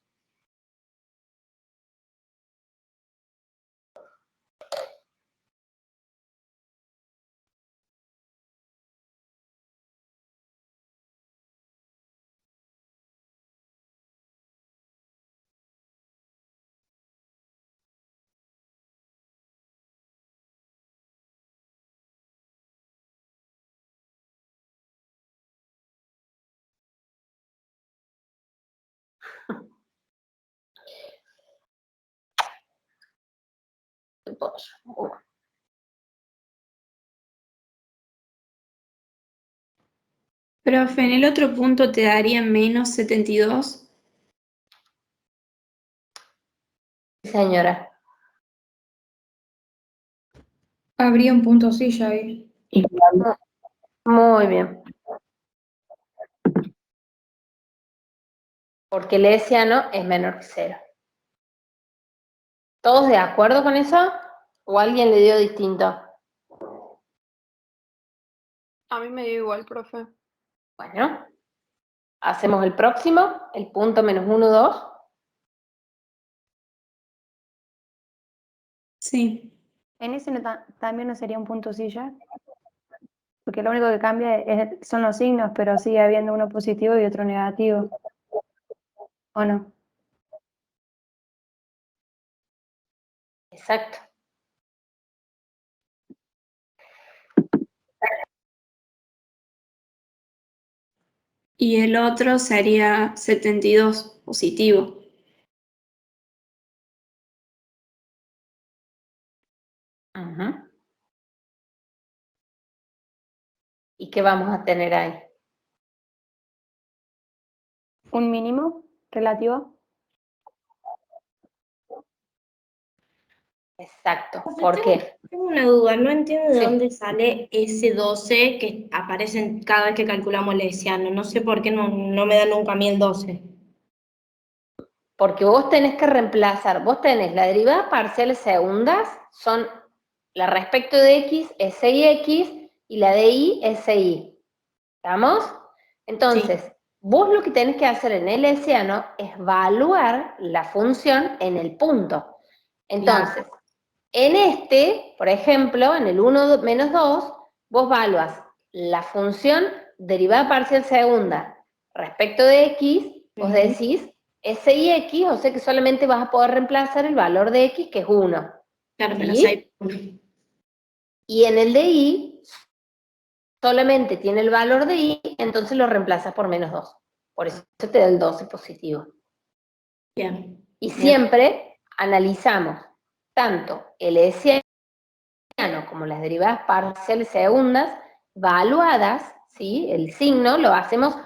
Profe, en el otro punto te daría menos 72. Señora. Habría un punto silla ahí. Muy bien. Porque el hessiano es menor que 0. ¿Todos de acuerdo con eso? ¿O alguien le dio distinto? A mí me dio igual, profe. Bueno, hacemos el próximo, el punto menos 1, 2. Sí. En ese también no sería un punto silla, porque lo único que cambia son los signos, pero sigue habiendo uno positivo y otro negativo. ¿O no? Exacto. Y el otro sería 72, positivo. Ujú. ¿Y qué vamos a tener ahí? ¿Un mínimo relativo? Exacto. ¿Por qué? Tengo una duda, no entiendo de Sí. dónde sale ese 12 que aparece cada vez que calculamos el hessiano. No sé por qué no me da nunca a mí el 12. Porque vos tenés que reemplazar, vos tenés la derivada parciales segundas, son la respecto de x es 6x y la de y es 6y. ¿Estamos? Entonces, vos lo que tenés que hacer en el hessiano es evaluar la función en el punto. Entonces, en este, por ejemplo, en el 1 menos 2, vos evalúas la función derivada parcial segunda respecto de x, vos decís S y X, o sea que solamente vas a poder reemplazar el valor de X, que es 1. Claro, pero ¿Sí? 6. Y en el de Y, solamente tiene el valor de Y, entonces lo reemplazas por menos 2. Por eso te da el 12 positivo. Bien. Y siempre analizamos tanto el hessiano como las derivadas parciales segundas, valuadas, ¿sí? El signo lo hacemos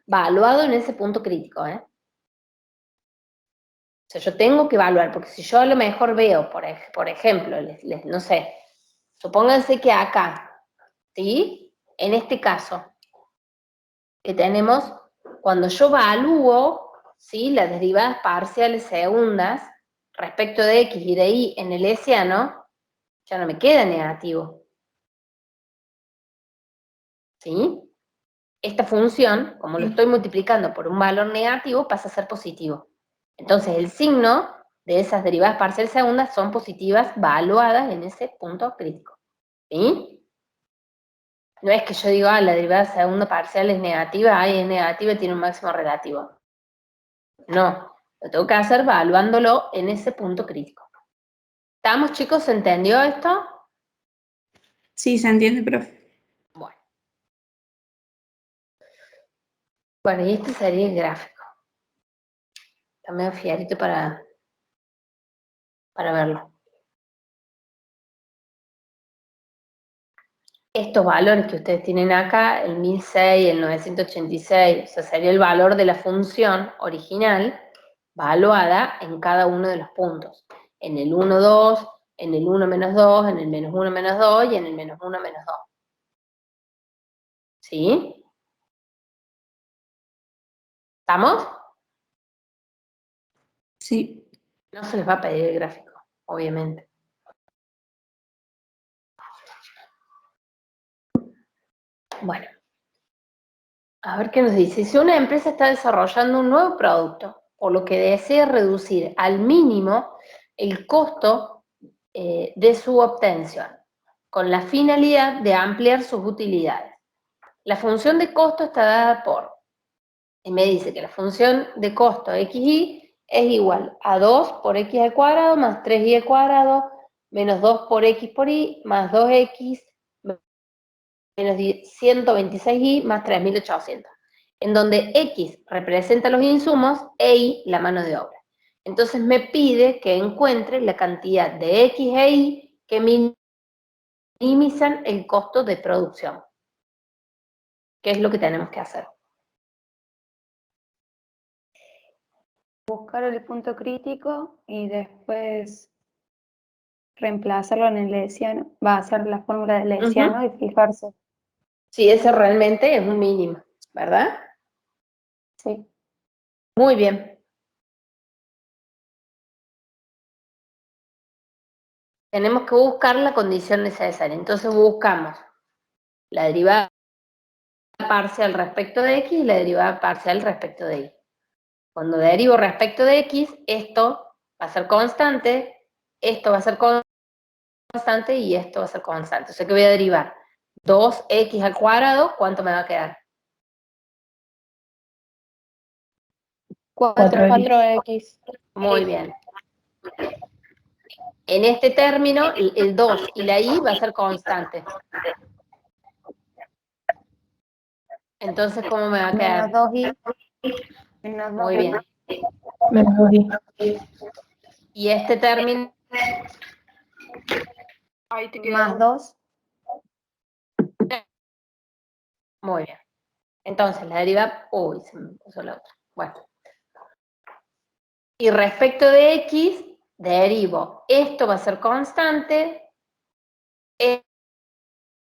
valuado en ese punto crítico, ¿eh? O sea, yo tengo que evaluar, porque si yo a lo mejor veo, por ejemplo, no sé, supónganse que acá, ¿sí? En este caso, que tenemos, cuando yo evalúo, ¿sí? Las derivadas parciales segundas respecto de x y de y en el hessiano, ya no me queda negativo. ¿Sí? Esta función, como lo estoy multiplicando por un valor negativo, pasa a ser positivo. Entonces, el signo de esas derivadas parciales segundas son positivas valuadas en ese punto crítico. ¿Sí? No es que yo diga, la derivada segunda parcial es negativa, es negativa y tiene un máximo relativo. No, lo tengo que hacer evaluándolo en ese punto crítico. ¿Estamos, chicos? ¿Se entendió esto? Sí, se entiende, profe. Bueno, y este sería el gráfico. También fiarito para verlo. Estos valores que ustedes tienen acá, el 1006, el 986, o sea, sería el valor de la función original, valuada en cada uno de los puntos. en el 1, 2, en el 1 menos 2, en el menos 1 menos 2 y en el menos 1 menos 2. ¿Sí? ¿Estamos? Sí. No se les va a pedir el gráfico, obviamente. Bueno, a ver qué nos dice. Si una empresa está desarrollando un nuevo producto, por lo que desea reducir al mínimo el costo de su obtención, con la finalidad de ampliar sus utilidades. La función de costo está dada por, y me dice que la función de costo xy es igual a 2 por x al cuadrado más 3y al cuadrado menos 2 por x por y más 2x menos 126y más 3800, en donde x representa los insumos e y la mano de obra. Entonces me pide que encuentre la cantidad de x e y que minimizan el costo de producción. ¿Qué es lo que tenemos que hacer? Buscar el punto crítico y después reemplazarlo en el lesiano. Va a hacer la fórmula del lesiano y fijarse. Sí, ese realmente es un mínimo, ¿verdad? Sí. Muy bien. Tenemos que buscar la condición necesaria. Entonces buscamos la derivada parcial respecto de x y la derivada parcial respecto de y. Cuando derivo respecto de x, esto va a ser constante, esto va a ser constante y esto va a ser constante. O sea que voy a derivar 2x al cuadrado, ¿cuánto me va a quedar? 4x. Muy bien. En este término, el 2 y la y va a ser constante. Entonces, ¿cómo me va a Menos quedar? 2y. Menos Muy 2y. bien. Menos 2y. Y este término, Ahí te queda Más 2. muy bien. Entonces, la derivada, uy, se me puso la otra. Bueno. Y respecto de x, derivo, esto va a ser constante,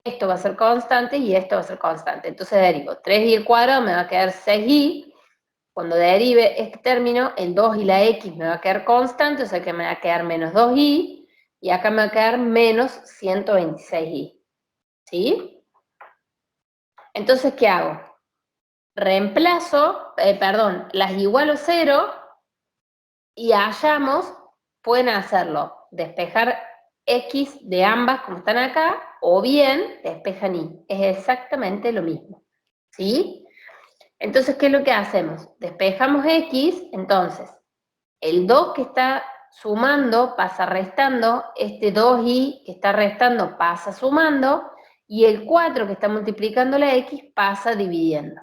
esto va a ser constante y esto va a ser constante. Entonces derivo 3y al cuadrado, me va a quedar 6y. Cuando derive este término, el 2 y la x me va a quedar constante, o sea que me va a quedar menos 2y, y acá me va a quedar menos 126y. ¿Sí? Entonces, ¿qué hago? Reemplazo, las igualo 0, y hallamos, pueden hacerlo, despejar x de ambas como están acá, o bien despejan y. Es exactamente lo mismo. ¿Sí? Entonces, ¿qué es lo que hacemos? Despejamos x, entonces, el 2 que está sumando pasa restando, este 2y que está restando pasa sumando, y el 4 que está multiplicando la x pasa dividiendo.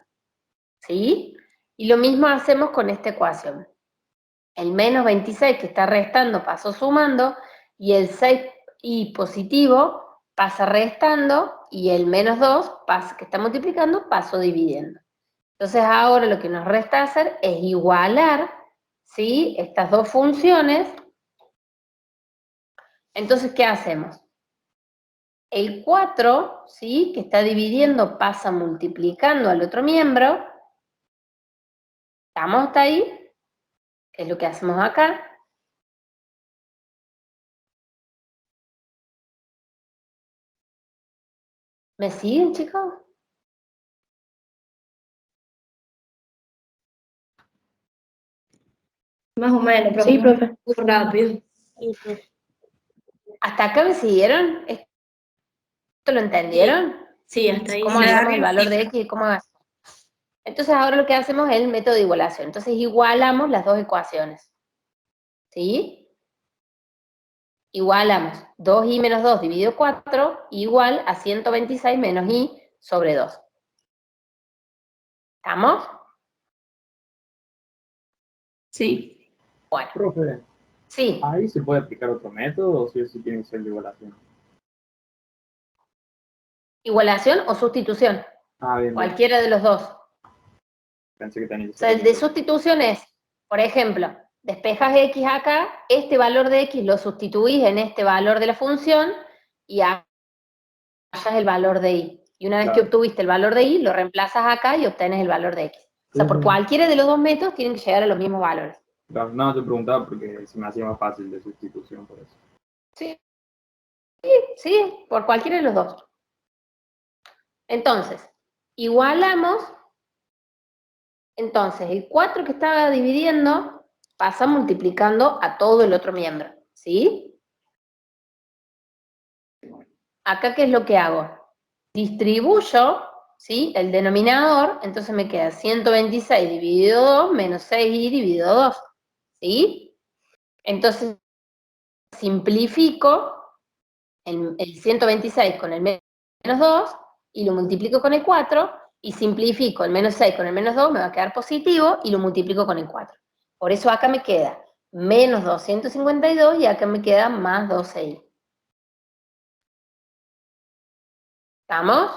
¿Sí? Y lo mismo hacemos con esta ecuación. El menos 26 que está restando pasó sumando, y el 6y positivo pasa restando, y el menos 2 que está multiplicando pasó dividiendo. Entonces ahora lo que nos resta hacer es igualar, ¿sí?, estas dos funciones. Entonces, ¿qué hacemos? El 4, ¿sí?, que está dividiendo pasa multiplicando al otro miembro. ¿Estamos hasta ahí? ¿Qué es lo que hacemos acá? ¿Me siguen, chicos? Más o menos, profe. Sí, profe. Muy rápido. ¿Hasta acá me siguieron? ¿Esto lo entendieron? Sí, hasta ahí. ¿Cómo Sí. hallamos el valor de x y cómo hacemos? Entonces ahora lo que hacemos es el método de igualación. Entonces igualamos las dos ecuaciones. ¿Sí? Igualamos 2y menos 2 dividido 4 igual a 126 menos y sobre 2. ¿Estamos? Sí. Bueno, Profe, sí. ¿ahí se puede aplicar otro método o si eso tiene que ser de igualación? Igualación o sustitución. Ah, bien, bien. Cualquiera de los dos. Pensé que tenía que O sea, ser el de uno. sustitución es, por ejemplo, despejas x acá, este valor de x lo sustituís en este valor de la función y hallas el valor de y. Y una vez que Claro. obtuviste el valor de y, lo reemplazas acá y obtienes el valor de x. O sea, por cualquiera de los dos métodos tienen que llegar a los mismos valores. Claro, no, te preguntaba porque se me hacía más fácil de sustitución por eso. Sí, sí, por cualquiera de los dos. Entonces, igualamos, entonces el 4 que estaba dividiendo pasa multiplicando a todo el otro miembro, ¿sí? Acá, ¿qué es lo que hago? Distribuyo, ¿sí? El denominador, entonces me queda 126 dividido 2 menos 6y dividido 2, ¿sí? Entonces, simplifico el 126 con el menos 2 y lo multiplico con el 4 y simplifico el menos 6 con el menos 2, me va a quedar positivo y lo multiplico con el 4. Por eso acá me queda menos 252 y acá me queda más 12y. ¿Estamos?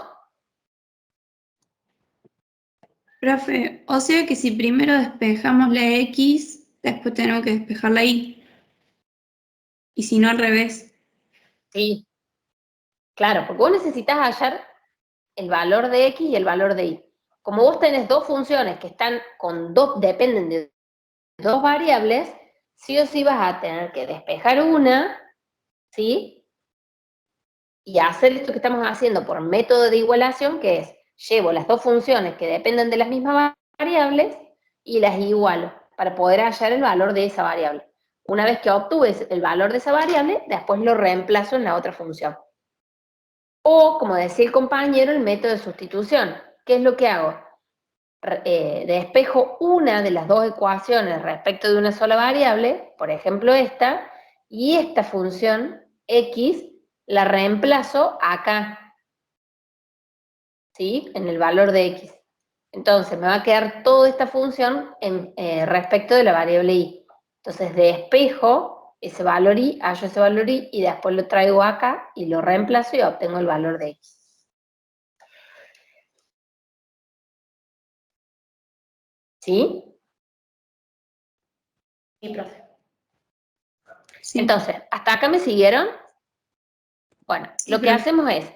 Profe, o sea que si primero despejamos la X, después tenemos que despejar la Y. Y si no, al revés. Sí. Claro, porque vos necesitas hallar el valor de X y el valor de Y. Como vos tenés dos funciones que están con dependen de dos variables, sí o sí vas a tener que despejar una, ¿sí? Y hacer esto que estamos haciendo por método de igualación, que es, llevo las dos funciones que dependen de las mismas variables y las igualo para poder hallar el valor de esa variable. Una vez que obtuve el valor de esa variable, después lo reemplazo en la otra función. O, como decía el compañero, el método de sustitución. ¿Qué es lo que hago? Despejo una de las dos ecuaciones respecto de una sola variable, por ejemplo esta, y esta función x la reemplazo acá, ¿sí? En el valor de x. Entonces me va a quedar toda esta función respecto de la variable y. Entonces despejo ese valor y, hallo ese valor y después lo traigo acá y lo reemplazo y obtengo el valor de x. ¿Sí? Sí, profe. Sí. Entonces, ¿hasta acá me siguieron? Bueno, Sí, lo que profe. hacemos es,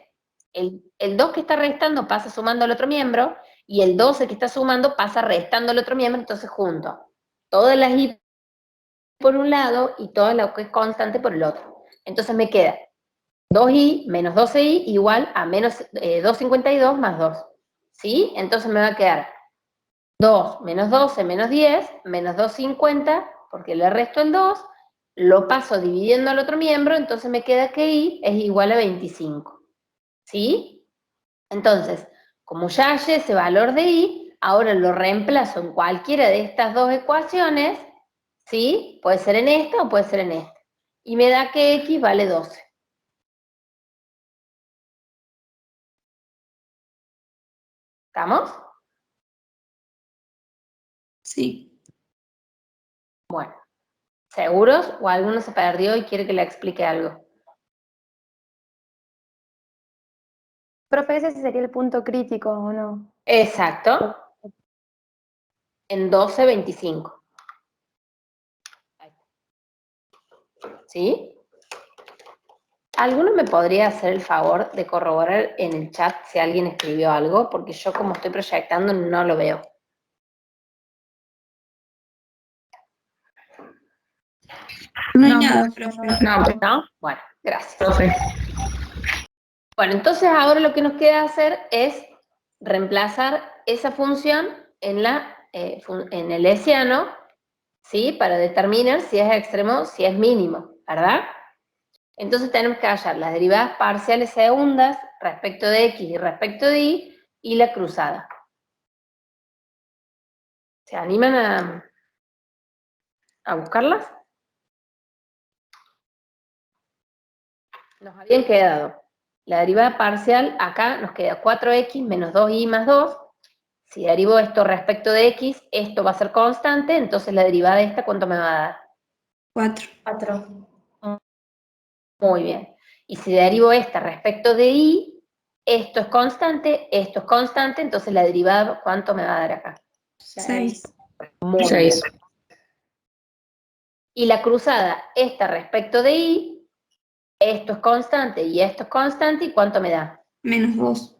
el 2 que está restando pasa sumando al otro miembro, y el 12 que está sumando pasa restando al otro miembro, entonces junto todas las y por un lado y todo lo que es constante por el otro. Entonces me queda 2y menos 12y igual a menos 252 más 2. ¿Sí? Entonces me va a quedar 2 menos 12 menos 10 menos 250, porque le resto el 2, lo paso dividiendo al otro miembro, entonces me queda que y es igual a 25. ¿Sí? Entonces, como ya hallé ese valor de y, ahora lo reemplazo en cualquiera de estas dos ecuaciones, ¿sí? Puede ser en esta o puede ser en esta. Y me da que x vale 12. ¿Estamos? Sí. Bueno. ¿Seguros? ¿O alguno se perdió y quiere que le explique algo? Profe, ese sería el punto crítico, ¿o no? Exacto. En 12.25. ¿Sí? ¿Alguno me podría hacer el favor de corroborar en el chat si alguien escribió algo? Porque yo, como estoy proyectando, no lo veo. No hay No, nada, profe, profe. ¿No? Bueno, gracias. profe. Bueno, entonces ahora lo que nos queda hacer es reemplazar esa función en el hessiano, ¿sí? Para determinar si es extremo, si es mínimo, ¿verdad? Entonces tenemos que hallar las derivadas parciales segundas respecto de x y respecto de y la cruzada. ¿Se animan a buscarlas? Nos habían quedado la derivada parcial, acá nos queda 4x menos 2y más 2. Si derivo esto respecto de x, esto va a ser constante, entonces la derivada de esta, ¿cuánto me va a dar? 4. 4. Muy bien. Y si derivo esta respecto de y, esto es constante, entonces la derivada, ¿cuánto me va a dar acá? 6. Muy bien. 6. Y la cruzada, esta respecto de y, esto es constante y esto es constante, ¿y cuánto me da? -2.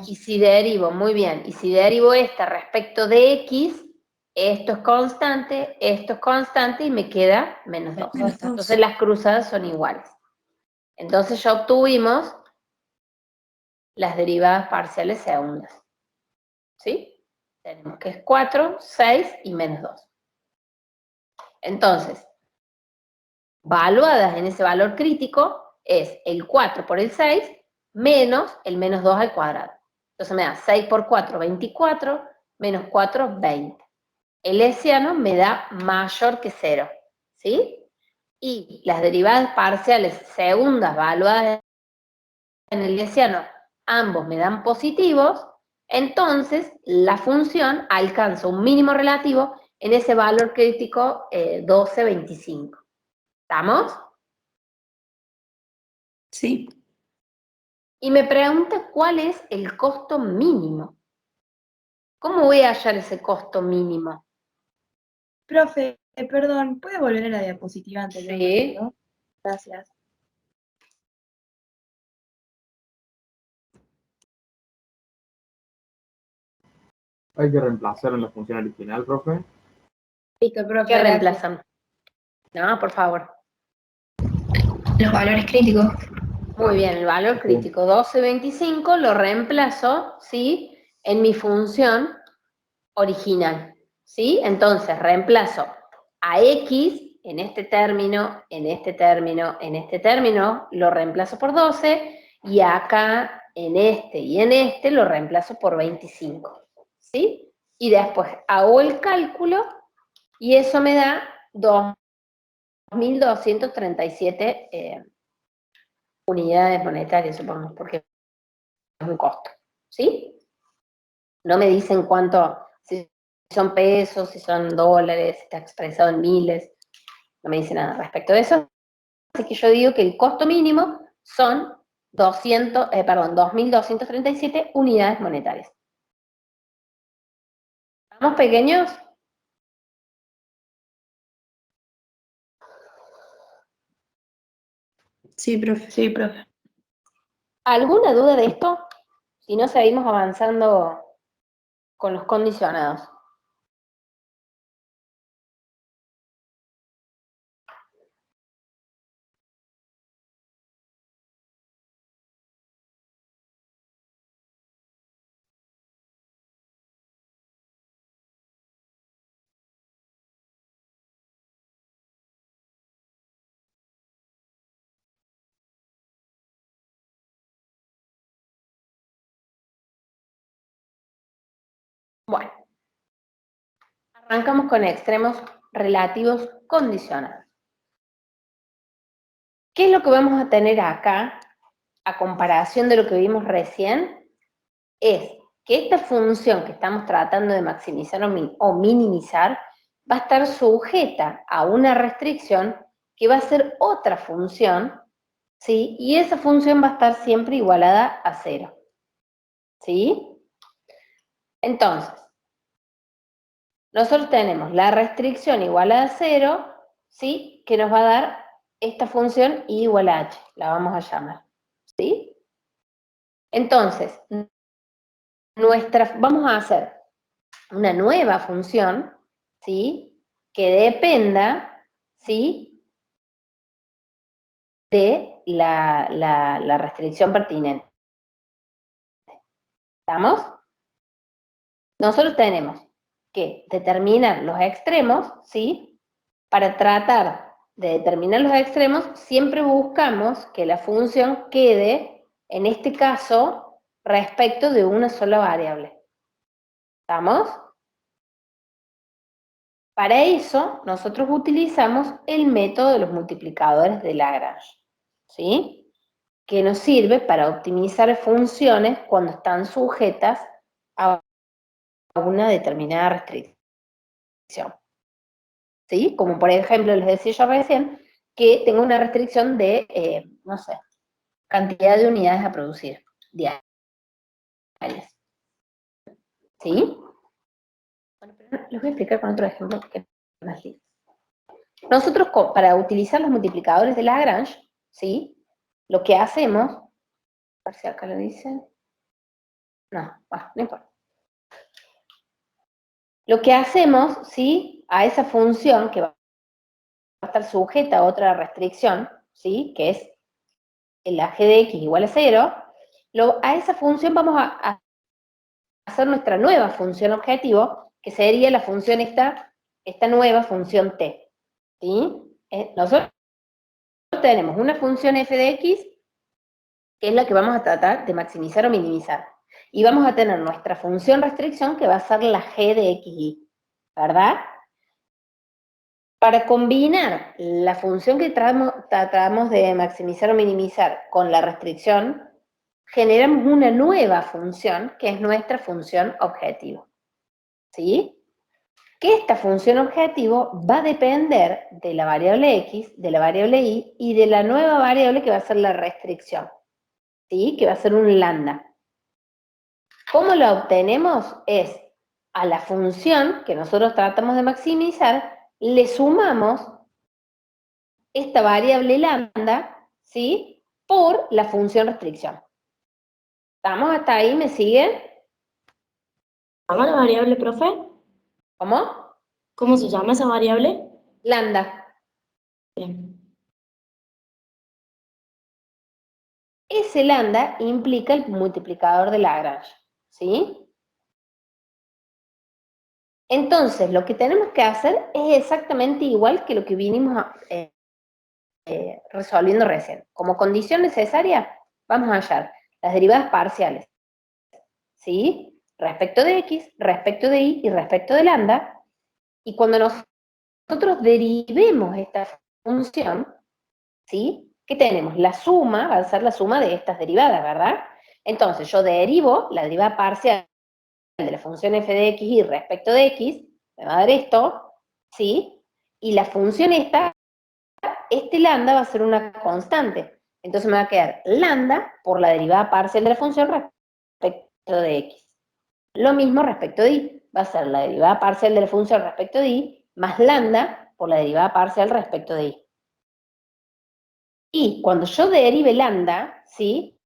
Y si derivo, muy bien, y si derivo esta respecto de x, esto es constante y me queda -2. -2. Entonces las cruzadas son iguales. Entonces ya obtuvimos las derivadas parciales segundas. ¿Sí? Tenemos que es 4, 6 y -2. Entonces, valuadas en ese valor crítico es el 4 por el 6 menos el -2 al cuadrado. Entonces me da 6 por 4, 24, menos 4, 20. El hessiano me da mayor que 0, ¿sí? Y las derivadas parciales segundas valuadas en el hessiano, ambos me dan positivos, entonces la función alcanza un mínimo relativo en ese valor crítico 12, 25. ¿Estamos? Sí. Y me pregunta cuál es el costo mínimo. ¿Cómo voy a hallar ese costo mínimo? Profe, perdón, ¿puede volver a la diapositiva anterior? Sí. ¿No? Gracias. Hay que reemplazar en la función original, profe. Listo, profe. ¿Qué reemplazan? No, por favor. Los valores críticos. Muy bien, el valor crítico 12,25 lo reemplazo, ¿sí? En mi función original, ¿sí? Entonces reemplazo a x en este término, en este término, en este término, lo reemplazo por 12, y acá en este y en este lo reemplazo por 25, ¿sí? Y después hago el cálculo y eso me da 2.237 unidades monetarias, supongo, porque es un costo, ¿sí? No me dicen cuánto, si son pesos, si son dólares, si está expresado en miles, no me dicen nada respecto de eso. Así que yo digo que el costo mínimo son 2.237 unidades monetarias. ¿Estamos pequeños? Sí, profe. Sí, profe. ¿Alguna duda de esto? Si no, seguimos avanzando con los condicionados. Bueno, arrancamos con extremos relativos condicionados. ¿Qué es lo que vamos a tener acá, a comparación de lo que vimos recién? Es que esta función que estamos tratando de maximizar o minimizar va a estar sujeta a una restricción que va a ser otra función, ¿sí? Y esa función va a estar siempre igualada a 0, ¿sí? Entonces, nosotros tenemos la restricción igualada a 0, ¿sí? Que nos va a dar esta función y igual a h, la vamos a llamar, ¿sí? Entonces, vamos a hacer una nueva función, ¿sí? Que dependa, ¿sí? De la restricción pertinente. ¿Estamos? Nosotros tenemos que determinar los extremos, ¿sí? Para tratar de determinar los extremos, siempre buscamos que la función quede, en este caso, respecto de una sola variable. ¿Estamos? Para eso, nosotros utilizamos el método de los multiplicadores de Lagrange, ¿sí? Que nos sirve para optimizar funciones cuando están sujetas a una determinada restricción, ¿sí? Como por ejemplo, les decía yo recién, que tengo una restricción de, no sé, cantidad de unidades a producir diarias, ¿sí? Bueno, pero les voy a explicar con otro ejemplo que es más lindo. Nosotros, para utilizar los multiplicadores de Lagrange, ¿sí? Lo que hacemos, a ver si acá lo dice. No, bueno, no importa. Lo que hacemos, ¿sí? A esa función que va a estar sujeta a otra restricción, ¿sí? Que es la g de x igual a 0, a esa función vamos a hacer nuestra nueva función objetivo, que sería la función esta nueva función t, ¿sí? Nosotros tenemos una función f de x, que es la que vamos a tratar de maximizar o minimizar. Y vamos a tener nuestra función restricción, que va a ser la g de xy, ¿verdad? Para combinar la función que tratamos de maximizar o minimizar con la restricción, generamos una nueva función, que es nuestra función objetivo, ¿sí? Que esta función objetivo va a depender de la variable x, de la variable y de la nueva variable que va a ser la restricción, ¿sí? Que va a ser un lambda. ¿Cómo la obtenemos? Es a la función que nosotros tratamos de maximizar, le sumamos esta variable lambda, ¿sí? Por la función restricción. ¿Estamos hasta ahí? ¿Me siguen? ¿Cómo la variable, profe? ¿Cómo? ¿Cómo se llama esa variable? Lambda. Bien. Ese lambda implica el multiplicador de Lagrange, ¿sí? Entonces, lo que tenemos que hacer es exactamente igual que lo que vinimos resolviendo recién. Como condición necesaria, vamos a hallar las derivadas parciales, ¿sí? Respecto de x, respecto de y respecto de lambda. Y cuando nosotros derivemos esta función, ¿sí? ¿Qué tenemos? La suma va a ser la suma de estas derivadas, ¿verdad? Entonces, yo derivo la derivada parcial de la función f de xy respecto de x, me va a dar esto, ¿sí? Y la función este lambda va a ser una constante. Entonces me va a quedar lambda por la derivada parcial de la función respecto de x. Lo mismo respecto de y. Va a ser la derivada parcial de la función respecto de y más lambda por la derivada parcial respecto de y. Y cuando yo derive lambda, ¿sí?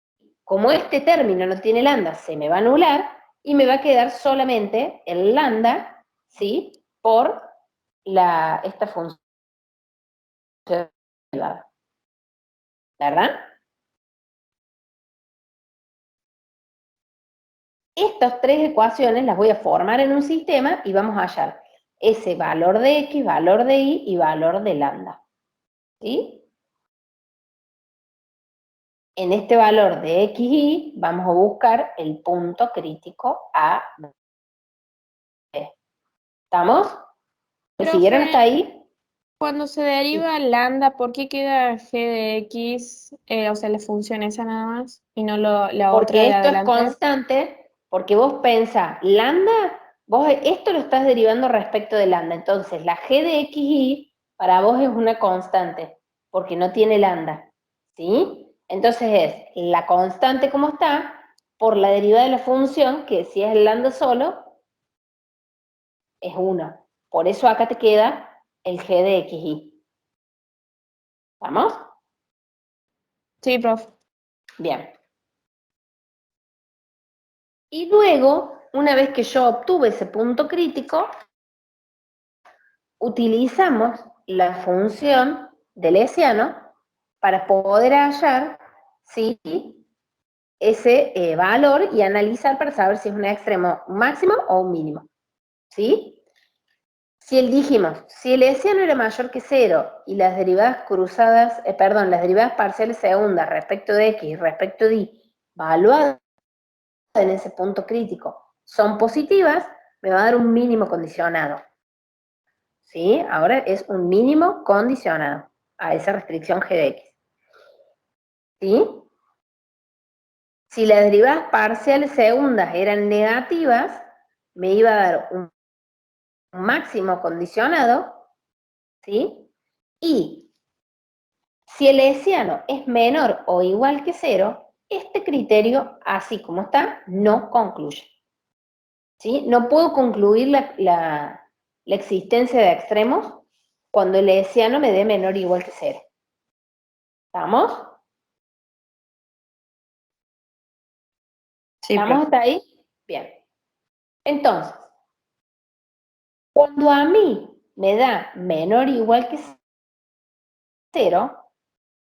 Como este término no tiene lambda, se me va a anular y me va a quedar solamente el lambda, ¿sí? Por esta función derivada. ¿Verdad? Estas tres ecuaciones las voy a formar en un sistema y vamos a hallar ese valor de x, valor de y y valor de lambda. ¿Sí? En este valor de x y vamos a buscar el punto crítico A, B. ¿Estamos? ¿Me Profe, siguieron hasta ahí? cuando se deriva lambda, ¿por qué queda g de x, o sea, la función esa nada más, y no la otra Porque de esto es adelante? constante, porque vos pensás, lambda, vos esto lo estás derivando respecto de lambda, entonces la g de xy para vos es una constante, porque no tiene lambda, ¿sí? Entonces es la constante como está, por la derivada de la función, que si es el lambda solo, es 1. Por eso acá te queda el g de xy. ¿Vamos? Sí, profe. Bien. Y luego, una vez que yo obtuve ese punto crítico, utilizamos la función del hessiano para poder hallar, ¿sí?, ese valor y analizar para saber si es un extremo máximo o un mínimo, ¿sí? Dijimos, si el hessiano era mayor que 0 y las derivadas cruzadas, las derivadas parciales segundas respecto de x y respecto de y, evaluadas en ese punto crítico, son positivas, me va a dar un mínimo condicionado. ¿Sí? Ahora es un mínimo condicionado a esa restricción g de x. ¿Sí? Si las derivadas parciales segundas eran negativas, me iba a dar un máximo condicionado, ¿sí? Y si el hessiano es menor o igual que 0, este criterio, así como está, no concluye. ¿Sí? No puedo concluir la existencia de extremos cuando el hessiano me dé menor o igual que 0. ¿Estamos? Sí, ¿Estamos hasta ahí? Bien. Entonces, cuando a mí me da menor o igual que 0,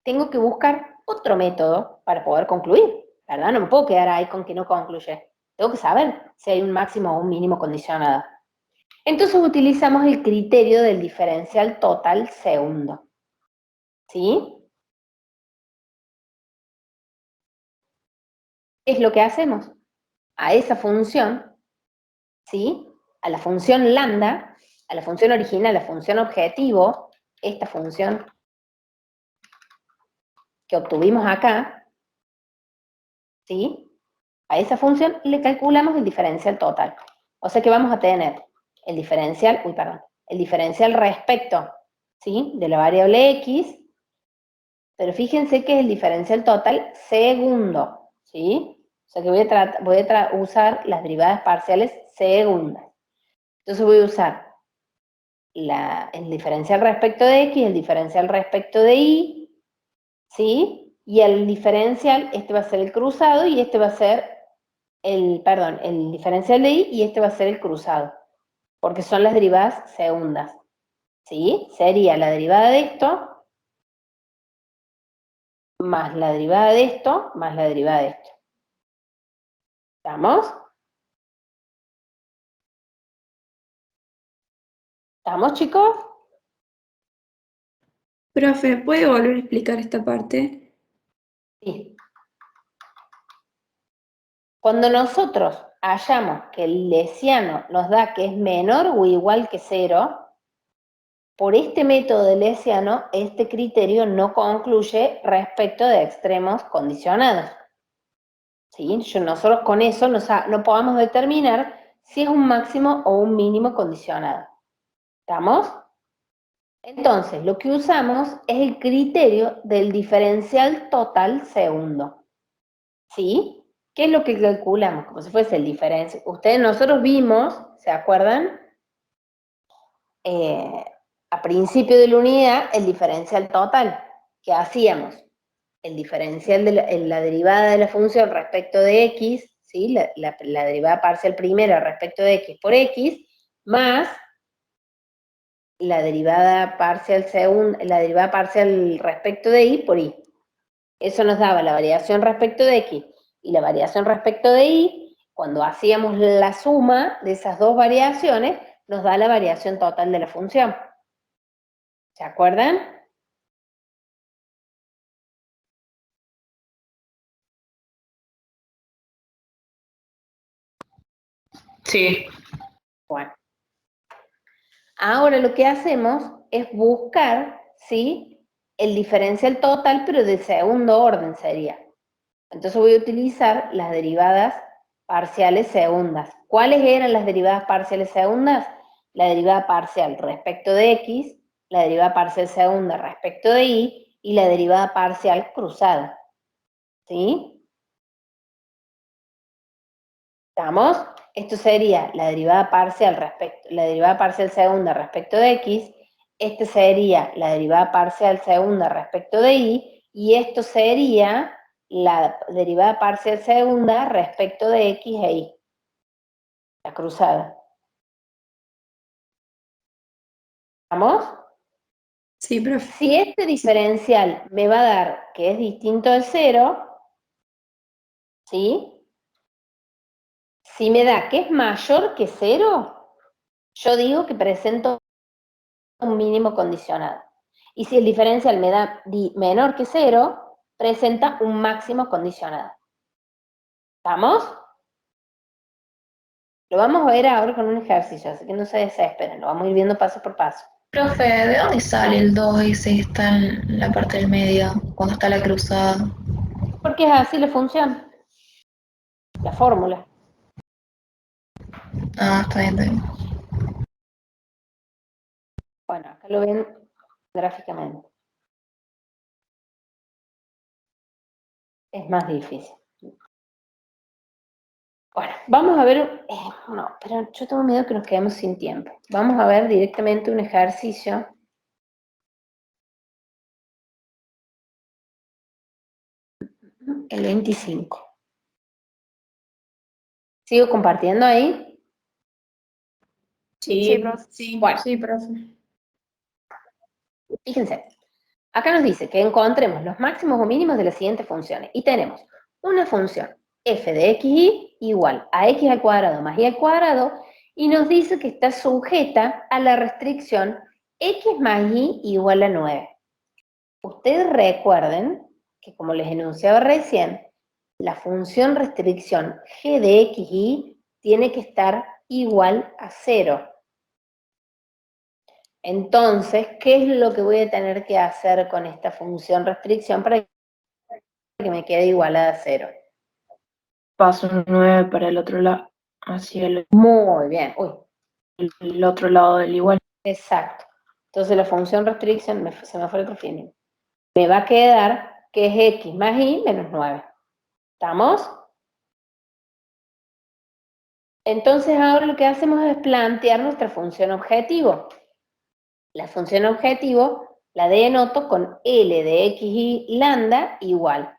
tengo que buscar otro método para poder concluir, ¿verdad? No me puedo quedar ahí con que no concluye. Tengo que saber si hay un máximo o un mínimo condicionado. Entonces utilizamos el criterio del diferencial total segundo. ¿Sí? ¿Qué es lo que hacemos? A esa función, ¿sí? A la función lambda, a la función original, a la función objetivo, esta función que obtuvimos acá, ¿sí? A esa función le calculamos el diferencial total. O sea que vamos a tener el diferencial, el diferencial respecto, ¿sí? De la variable x, pero fíjense que es el diferencial total segundo, ¿sí? O sea que voy a usar las derivadas parciales segundas. Entonces voy a usar el diferencial respecto de x, el diferencial respecto de y, ¿sí? Y el diferencial, este va a ser el cruzado y este va a ser el diferencial de y este va a ser el cruzado, porque son las derivadas segundas, ¿sí? Sería la derivada de esto, más la derivada de esto, más la derivada de esto. ¿Estamos? ¿Estamos, chicos? profe, ¿puede volver a explicar esta parte? Sí. Cuando nosotros hallamos que el lesiano nos da que es menor o igual que 0, por este método de lesiano, este criterio no concluye respecto de extremos condicionados. ¿Sí? Nosotros con eso no podamos determinar si es un máximo o un mínimo condicionado. ¿Estamos? Entonces, lo que usamos es el criterio del diferencial total segundo. ¿Sí? ¿Qué es lo que calculamos? Como si fuese el diferencial. Nosotros vimos, ¿se acuerdan? A principio de la unidad, el diferencial total. ¿Qué hacíamos? El diferencial de la derivada de la función respecto de x, ¿sí? La derivada parcial primera respecto de x por x, más la derivada parcial respecto de y por y. Eso nos daba la variación respecto de x y la variación respecto de y. Cuando hacíamos la suma de esas dos variaciones, nos da la variación total de la función. ¿Se acuerdan? Sí. Bueno. Ahora lo que hacemos es buscar, ¿sí? El diferencial total, pero de segundo orden sería. Entonces voy a utilizar las derivadas parciales segundas. ¿Cuáles eran las derivadas parciales segundas? La derivada parcial respecto de x, la derivada parcial segunda respecto de y la derivada parcial cruzada. ¿Sí? ¿Estamos? Esto sería la derivada parcial segunda respecto de x, este sería la derivada parcial segunda respecto de y esto sería la derivada parcial segunda respecto de x e y, la cruzada. ¿Estamos? Sí, profe. Si este diferencial me va a dar que es distinto de 0, ¿sí? Si me da que es mayor que 0, yo digo que presento un mínimo condicionado. Y si el diferencial me da menor que 0, presenta un máximo condicionado. ¿Estamos? Lo vamos a ver ahora con un ejercicio, así que no se desesperen, lo vamos a ir viendo paso por paso. Profe, ¿de dónde sale el 2 ese que está en la parte del medio, cuando está la cruzada? Porque es así la función, la fórmula. Ah, está bien, está bien. Bueno, acá lo ven gráficamente. Es más difícil. Bueno, vamos a ver, no, pero yo tengo miedo que nos quedemos sin tiempo. Vamos a ver directamente un ejercicio con el 25. ¿Sigo compartiendo ahí? Sí, Sí, profe. Sí. Bueno, sí, profe. fíjense. Acá nos dice que encontremos los máximos o mínimos de las siguientes funciones. Y tenemos una función f de xy igual a x al cuadrado más y al cuadrado, y nos dice que está sujeta a la restricción x más y igual a 9. Ustedes recuerden que, como les enunciaba recién, la función restricción g de xy tiene que estar igual a 0. Entonces, ¿qué es lo que voy a tener que hacer con esta función restricción para que me quede igualada a 0? Paso un 9 para el otro lado, hacia Muy bien. Uy, el otro lado del igual. exacto. Entonces la función restricción, se me fue el fin. Me va a quedar que es x más y menos 9. ¿Estamos? Entonces ahora lo que hacemos es plantear nuestra función objetivo. La función objetivo la denoto con L de xy lambda igual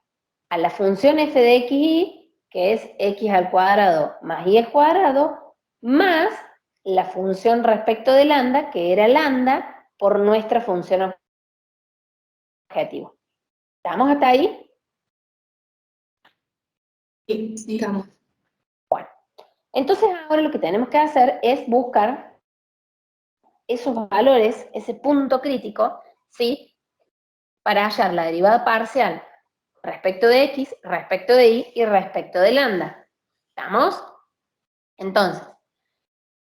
a la función f de xy, que es x al cuadrado más y al cuadrado, más la función respecto de lambda, que era lambda, por nuestra función objetivo. ¿Estamos hasta ahí? Sí, estamos. Bueno, entonces ahora lo que tenemos que hacer es buscar esos valores, ese punto crítico, ¿sí? Para hallar la derivada parcial respecto de x, respecto de y y respecto de lambda. ¿Estamos? Entonces,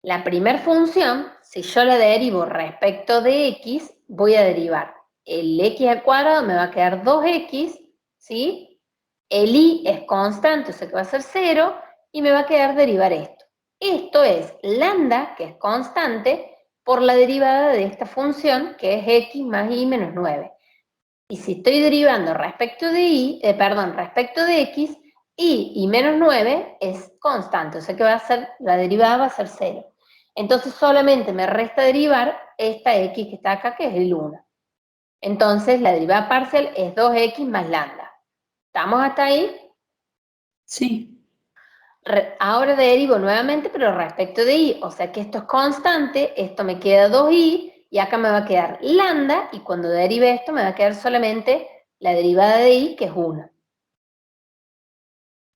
la primera función, si yo la derivo respecto de x, voy a derivar el x al cuadrado, me va a quedar 2x, ¿sí? El y es constante, o sea que va a ser 0, y me va a quedar derivar esto. Esto es lambda, que es constante, por la derivada de esta función, que es x más y menos 9. Y si estoy derivando respecto de respecto de x, y menos 9 es constante, o sea que va a ser, la derivada va a ser 0. Entonces solamente me resta derivar esta x que está acá, que es el 1. Entonces la derivada parcial es 2x más lambda. ¿Estamos hasta ahí? Sí. Ahora derivo nuevamente, pero respecto de y, o sea que esto es constante, esto me queda 2y, y acá me va a quedar lambda, y cuando derive esto me va a quedar solamente la derivada de y, que es 1.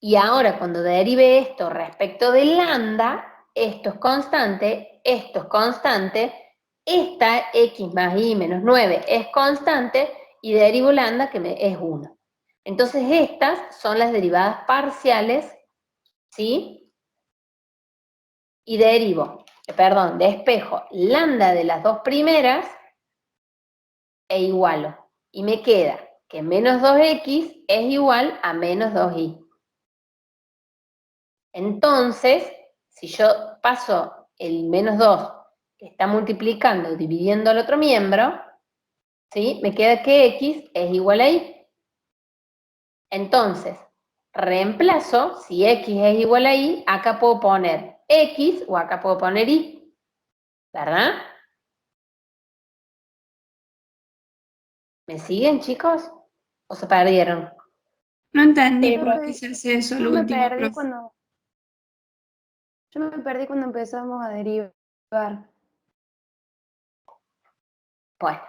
Y ahora cuando derive esto respecto de lambda, esto es constante, esta x más y menos 9 es constante, y derivo lambda, que es 1. Entonces estas son las derivadas parciales, ¿sí? Y despejo lambda de las dos primeras e igualo. Y me queda que menos 2x es igual a menos 2y. Entonces, si yo paso el menos 2 que está multiplicando, dividiendo al otro miembro, ¿sí? Me queda que x es igual a y. Entonces, reemplazo, si x es igual a y, acá puedo poner x o acá puedo poner y. ¿Verdad? ¿Me siguen, chicos? ¿O se perdieron? No entendí Sí, por profe. qué se hace eso Yo lo me último, perdí profe. cuando empezamos a derivar. Bueno.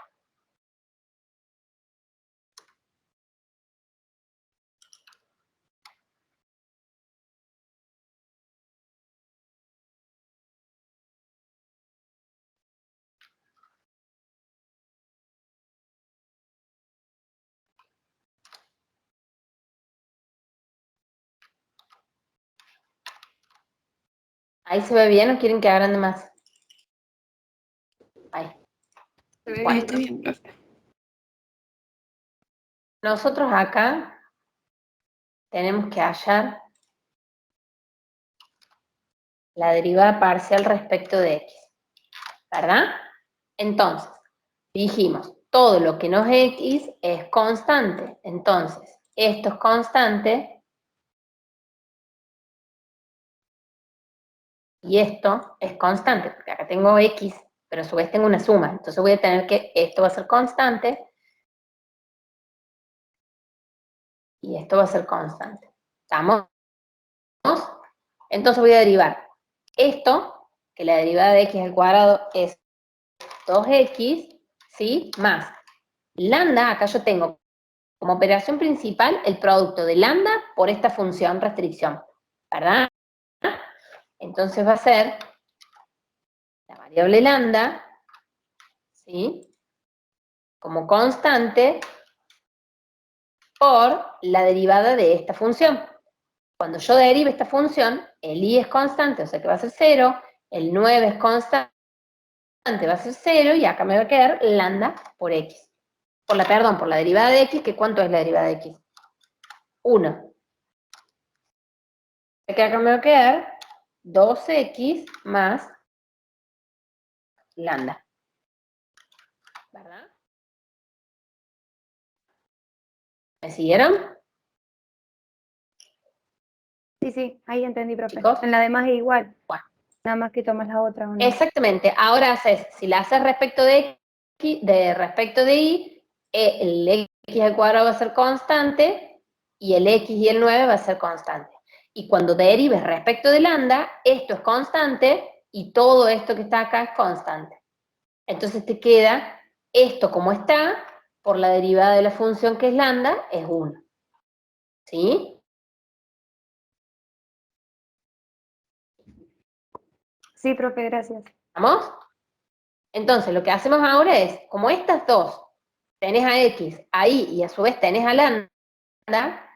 ¿Ahí se ve bien o quieren que agrande más? Ahí. Se ve Bueno. que está bien, profe. Nosotros acá tenemos que hallar la derivada parcial respecto de x, ¿verdad? Entonces, dijimos, todo lo que no es x es constante. Entonces, esto es constante y esto es constante, porque acá tengo x, pero a su vez tengo una suma. Entonces voy a tener que, esto va a ser constante y esto va a ser constante. ¿Estamos? Entonces voy a derivar esto, que la derivada de x al cuadrado es 2x, ¿sí? Más lambda, acá yo tengo como operación principal el producto de lambda por esta función restricción, ¿verdad? Entonces va a ser la variable lambda, ¿sí? Como constante por la derivada de esta función. Cuando yo derive esta función, el i es constante, o sea que va a ser 0, el 9 es constante, va a ser 0, y acá me va a quedar lambda por x. Por la derivada de x, que ¿cuánto es la derivada de x? 1. Que acá me va a quedar 2x más lambda. ¿Verdad? ¿Me siguieron? Sí, ahí entendí, profe. Chicos. En la demás es igual. Bueno. Nada más que tomas la otra. ¿O no? Exactamente. Ahora haces, si la haces respecto de x, respecto de y, el x al cuadrado va a ser constante y el x y el 9 va a ser constante. Y cuando derives respecto de lambda, esto es constante y todo esto que está acá es constante. Entonces te queda esto como está, por la derivada de la función que es lambda, es 1. ¿Sí? Sí, profe, gracias. ¿Vamos? Entonces, lo que hacemos ahora es, como estas dos, tenés a x ahí y a su vez tenés a lambda,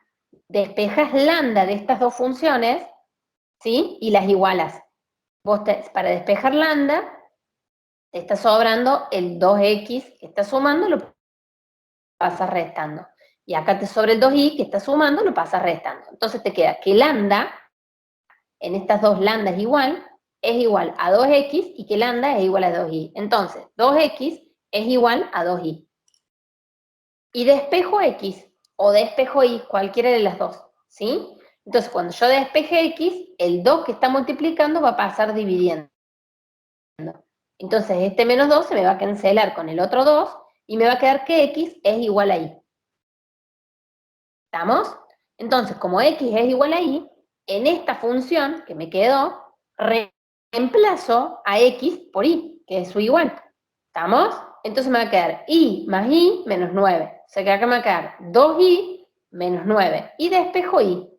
despejas lambda de estas dos funciones, ¿sí? Y las igualas. Para despejar lambda, te está sobrando el 2x que está sumando, lo pasas restando. Y acá te sobra el 2y que está sumando, lo pasas restando. Entonces te queda que lambda, en estas dos lambda es igual a 2x y que lambda es igual a 2y. Entonces, 2x es igual a 2y. Y despejo x o despejo y, cualquiera de las dos, ¿sí? Entonces, cuando yo despeje x, el 2 que está multiplicando va a pasar dividiendo. Entonces, este menos 2 se me va a cancelar con el otro 2 y me va a quedar que x es igual a y. ¿Estamos? Entonces, como x es igual a y, en esta función que me quedó, reemplazo a x por y, que es su igual. ¿Estamos? Entonces me va a quedar y más y menos 9. O sea que acá me va a quedar 2y menos 9. Y despejo y.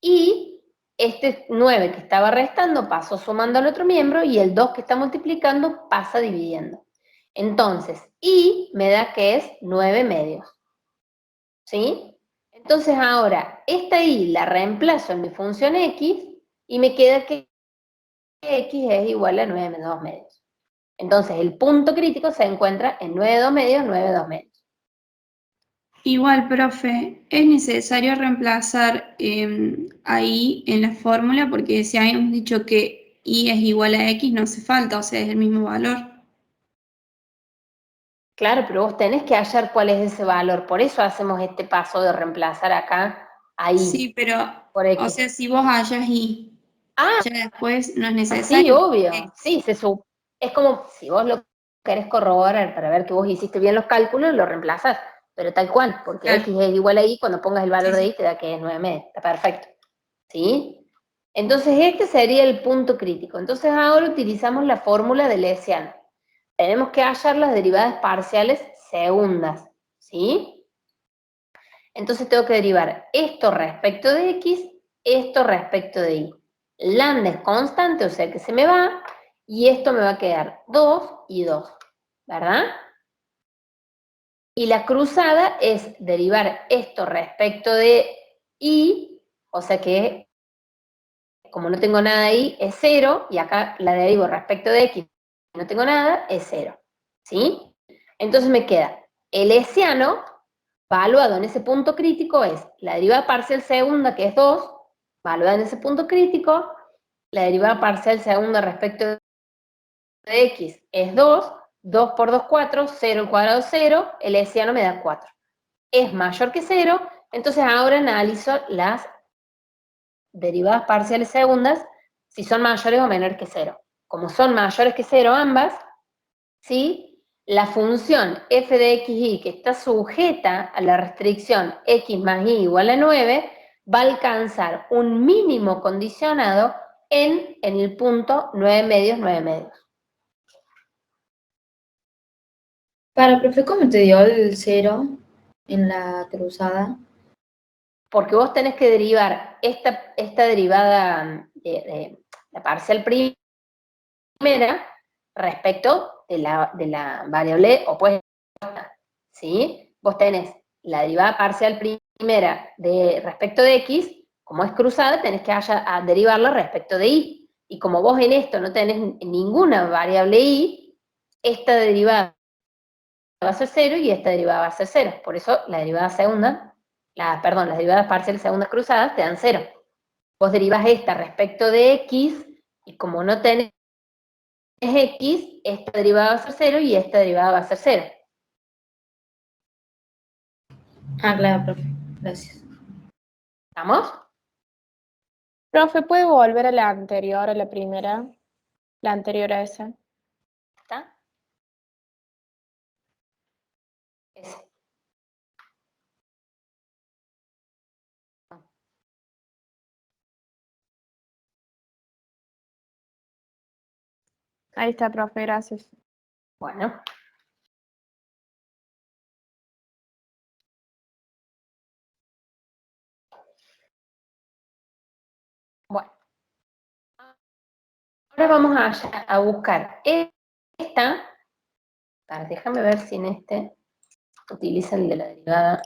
Y este 9 que estaba restando pasó sumando al otro miembro y el 2 que está multiplicando pasa dividiendo. Entonces, y me da que es 9 medios. ¿Sí? Entonces ahora, esta y la reemplazo en mi función x y me queda que x es igual a 9 menos 2 medios. Entonces el punto crítico se encuentra en 9 2 medios, 9 2 medios. Igual, profe, es necesario reemplazar ahí en la fórmula porque si habíamos dicho que y es igual a x, no hace falta, o sea, es el mismo valor. Claro, pero vos tenés que hallar cuál es ese valor. Por eso hacemos este paso de reemplazar acá a y. Sí, pero, por x. o sea, si vos hallas y ya después no es necesario. Sí, obvio. Sí, es como si vos lo querés corroborar para ver que vos hiciste bien los cálculos, lo reemplazás. Pero tal cual, porque Claro. x es igual a y, cuando pongas el valor Sí, de sí. y te da que es 9 medios. Está perfecto. ¿Sí? Entonces este sería el punto crítico. Entonces ahora utilizamos la fórmula de Lessiano. Tenemos que hallar las derivadas parciales segundas. ¿Sí? Entonces tengo que derivar esto respecto de x, esto respecto de y. Lambda es constante, o sea que se me va, y esto me va a quedar 2 y 2, ¿verdad? Y la cruzada es derivar esto respecto de y, o sea que como no tengo nada ahí, es 0, y acá la derivo respecto de x, no tengo nada, es 0, ¿sí? Entonces me queda el hessiano valuado en ese punto crítico es la derivada parcial segunda, que es 2, valuada en ese punto crítico, la derivada parcial segunda respecto de x es 2, 2 por 2, 4, 0 al cuadrado 0, el hessiano me da 4. Es mayor que 0, entonces ahora analizo las derivadas parciales segundas si son mayores o menores que 0. Como son mayores que 0 ambas, ¿sí? la función f de x y que está sujeta a la restricción x más y igual a 9 va a alcanzar un mínimo condicionado en el punto 9 medios, 9 medios. Profe, ¿cómo te dio el 0 en la cruzada? Porque vos tenés que derivar esta derivada de la parcial primera respecto de la variable opuesta, ¿sí? Vos tenés la derivada parcial primera respecto de x, como es cruzada, tenés que a derivarla respecto de y. Y como vos en esto no tenés ninguna variable y, esta derivada va a ser 0 y esta derivada va a ser 0. Por eso la derivada segunda, las derivadas parciales segundas cruzadas te dan 0. Vos derivas esta respecto de x, y como no tenés x, esta derivada va a ser 0 y esta derivada va a ser 0. Ah, claro, profe. Gracias. ¿Estamos? Profe, ¿puede volver a la anterior, a la primera? La anterior a esa. ¿Está? Ese. Ahí está, profe, gracias. Bueno. Bueno. Ahora vamos a buscar esta. Déjame ver si en este utiliza el de la derivada.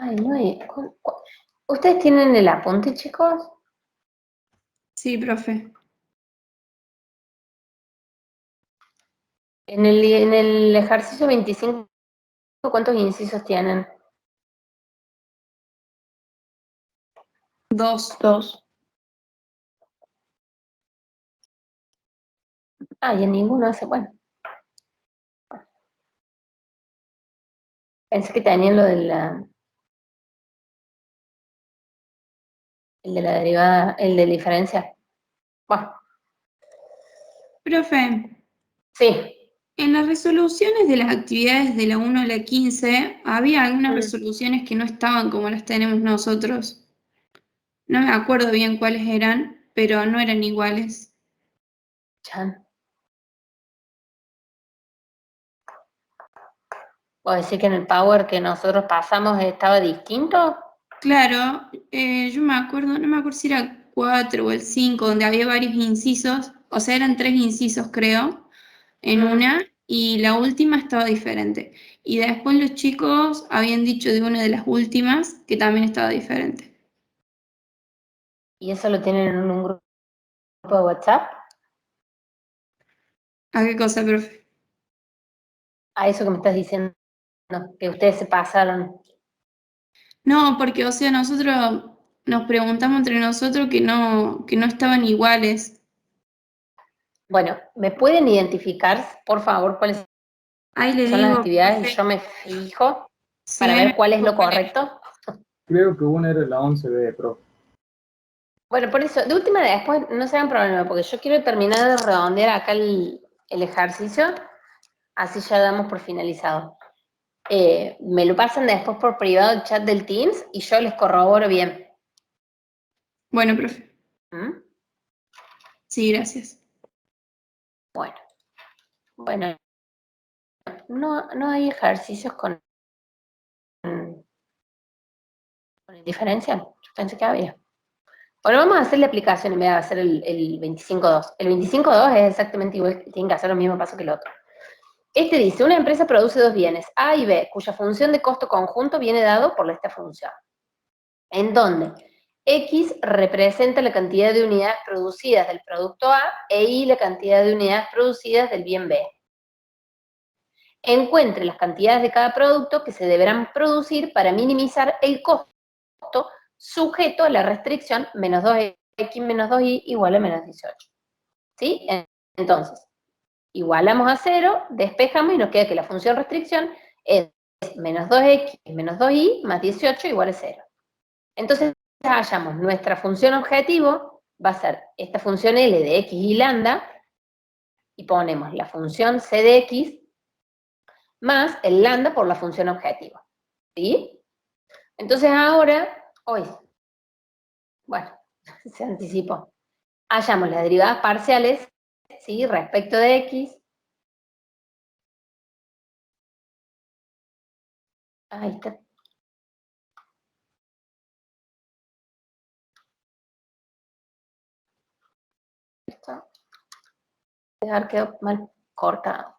Ay, no hay. ¿Ustedes tienen el apunte, chicos? Sí, profe. En el ejercicio 25, ¿cuántos incisos tienen? 2. 2. Ah, y en ninguno hace, bueno. Pensé que tenían lo de el de la derivada, el de diferencia. Bueno, Profe, sí. en las resoluciones de las actividades de la 1 a la 15, había algunas Mm. resoluciones que no estaban como las tenemos nosotros. No me acuerdo bien cuáles eran, pero no eran iguales. Chan. ¿Puedo decir que en el Power que nosotros pasamos estaba distinto? Claro, yo me acuerdo, no me acuerdo si era 4 o el 5, donde había varios incisos, o sea, eran 3 incisos, creo, en una, y la última estaba diferente. Y después los chicos habían dicho de una de las últimas que también estaba diferente. ¿Y eso lo tienen en un grupo de WhatsApp? ¿A qué cosa, profe? A eso que me estás diciendo, que ustedes se pasaron. No, porque, o sea, nosotros nos preguntamos entre nosotros que no estaban iguales. Bueno, ¿me pueden identificar, por favor, cuáles Ahí le son las digo, actividades y profe, yo me fijo sí, para ahí ver me cuál es dijo lo cuál era. correcto? Creo que una era la 11B, profe. Bueno, por eso, de última después no se hagan problema, porque yo quiero terminar de redondear acá el ejercicio, así ya damos por finalizado. Me lo pasan después por privado el chat del Teams y yo les corroboro bien. Bueno, profe, ¿Mm? sí, gracias. Bueno, no hay ejercicios con indiferencia. Yo pensé que había. Bueno, vamos a hacer la aplicación en vez de hacer el 25.2. El 25.2 es exactamente igual, tienen que hacer el mismo paso que el otro. Este dice, una empresa produce dos bienes, A y B, cuya función de costo conjunto viene dado por esta función. En donde X representa la cantidad de unidades producidas del producto A e Y la cantidad de unidades producidas del bien B. Encuentre las cantidades de cada producto que se deberán producir para minimizar el costo sujeto a la restricción menos 2x menos 2y igual a menos 18. ¿Sí? Entonces, igualamos a 0, despejamos y nos queda que la función restricción es menos 2x menos 2y más 18 igual a 0. Entonces, hallamos nuestra función objetivo, va a ser esta función L de X y lambda, y ponemos la función C de X más el lambda por la función objetivo, ¿sí? Entonces ahora, bueno, se anticipó. Hallamos las derivadas parciales, ¿sí? Respecto de X. Ahí está. Esto. Dejar quedó mal cortado.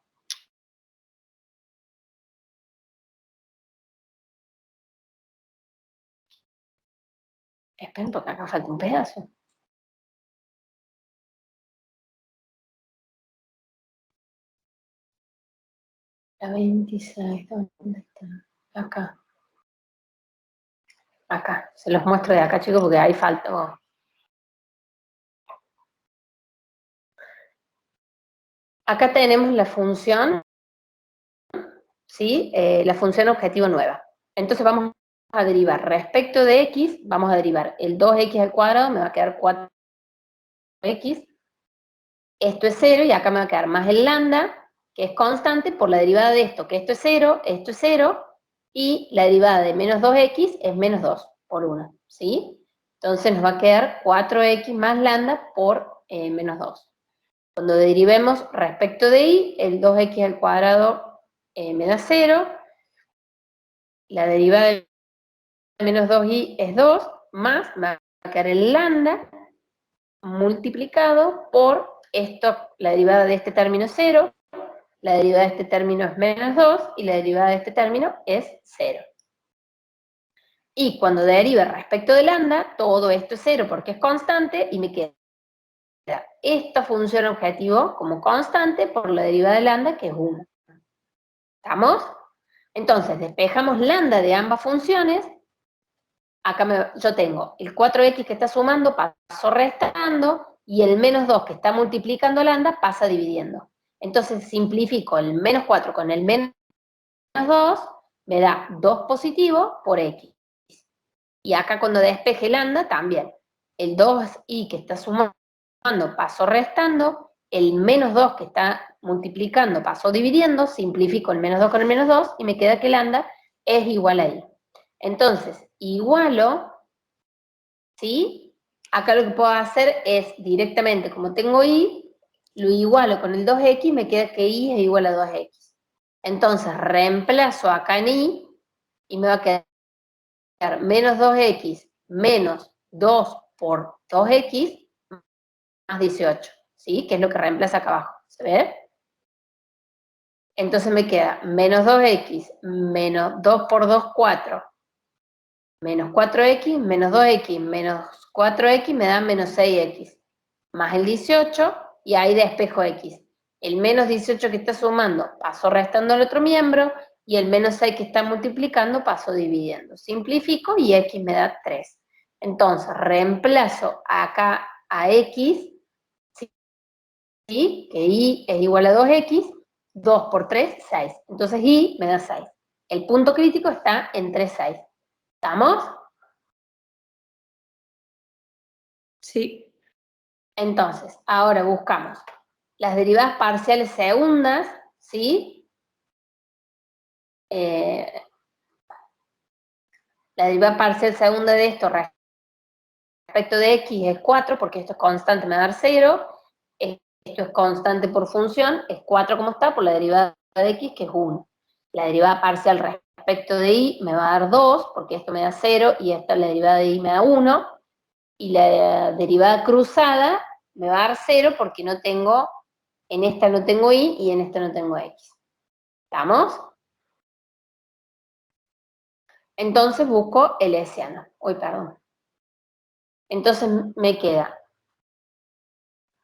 Esperen, porque acá falta un pedazo. La 26, ¿dónde está? Acá. Acá, se los muestro de acá, chicos, porque ahí falta. Acá tenemos la función, ¿sí? La función objetivo nueva. Entonces vamos a derivar respecto de X, vamos a derivar el 2X al cuadrado, me va a quedar 4X. Esto es 0 y acá me va a quedar más el lambda, que es constante, por la derivada de esto, que esto es 0, y la derivada de menos 2X es menos 2 por 1, ¿sí? Entonces nos va a quedar 4X más lambda por menos 2. Cuando derivemos respecto de y, el 2X al cuadrado me da 0, la derivada de menos 2y es 2, más me va a quedar el lambda multiplicado por esto, la derivada de este término es 0, la derivada de este término es menos 2, y la derivada de este término es 0. Y cuando derive respecto de lambda, todo esto es 0 porque es constante, y me queda esta función objetivo como constante por la derivada de lambda, que es 1. ¿Estamos? Entonces, despejamos lambda de ambas funciones. Acá yo tengo el 4x que está sumando, paso restando, y el menos 2 que está multiplicando lambda, pasa dividiendo. Entonces, simplifico el menos 4 con el menos 2, me da 2 positivo por x. Y acá cuando despeje lambda, también. El 2y que está sumando, paso restando, el menos 2 que está multiplicando, paso dividiendo, simplifico el menos 2 con el menos 2, y me queda que lambda es igual a y. Entonces, igualo, ¿sí? Acá lo que puedo hacer es directamente, como tengo y, lo igualo con el 2x, me queda que y es igual a 2x. Entonces, reemplazo acá en y me va a quedar menos 2x menos 2 por 2x más 18, ¿sí? Que es lo que reemplaza acá abajo, ¿se ve? Entonces me queda menos 2x menos 2 por 2, 4. Menos 4x, menos 2x, menos 4x me da menos 6x. Más el 18, y ahí despejo x. El menos 18 que está sumando, paso restando al otro miembro, y el menos 6 que está multiplicando, paso dividiendo. Simplifico y x me da 3. Entonces, reemplazo acá a x, ¿sí? Que y es igual a 2x, 2 por 3, 6. Entonces y me da 6. El punto crítico está en 3, 6. ¿Estamos? Sí. Entonces, ahora buscamos las derivadas parciales segundas, ¿sí? La derivada parcial segunda de esto respecto de x es 4, porque esto es constante, me va a dar 0. Esto es constante por función, es 4 como está, por la derivada de x, que es 1. La derivada parcial respecto de y me va a dar 2, porque esto me da 0, y esta, la derivada de y, me da 1. Y la derivada cruzada me va a dar 0, porque no tengo, en esta no tengo y, y en esta no tengo x. ¿Estamos? Entonces busco el hessiano. Perdón. Entonces me queda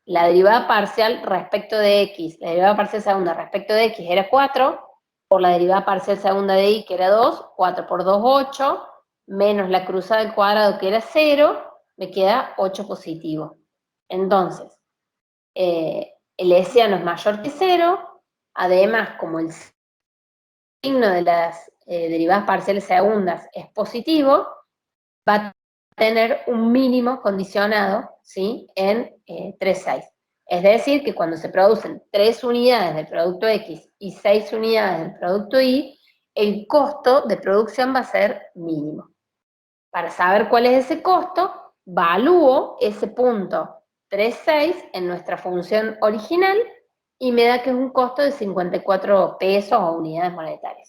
la derivada parcial respecto de x, la derivada parcial segunda respecto de x era 4, por la derivada parcial segunda de y, que era 2, 4 por 2, 8, menos la cruzada al cuadrado, que era 0, me queda 8 positivo. Entonces, el hessiano es mayor que 0, además, como el signo de las derivadas parciales segundas es positivo, va a tener un mínimo condicionado, ¿sí? En 3,6. Es decir, que cuando se producen 3 unidades del producto X y 6 unidades del producto Y, el costo de producción va a ser mínimo. Para saber cuál es ese costo, valúo ese punto 3,6 en nuestra función original y me da que es un costo de 54 pesos o unidades monetarias.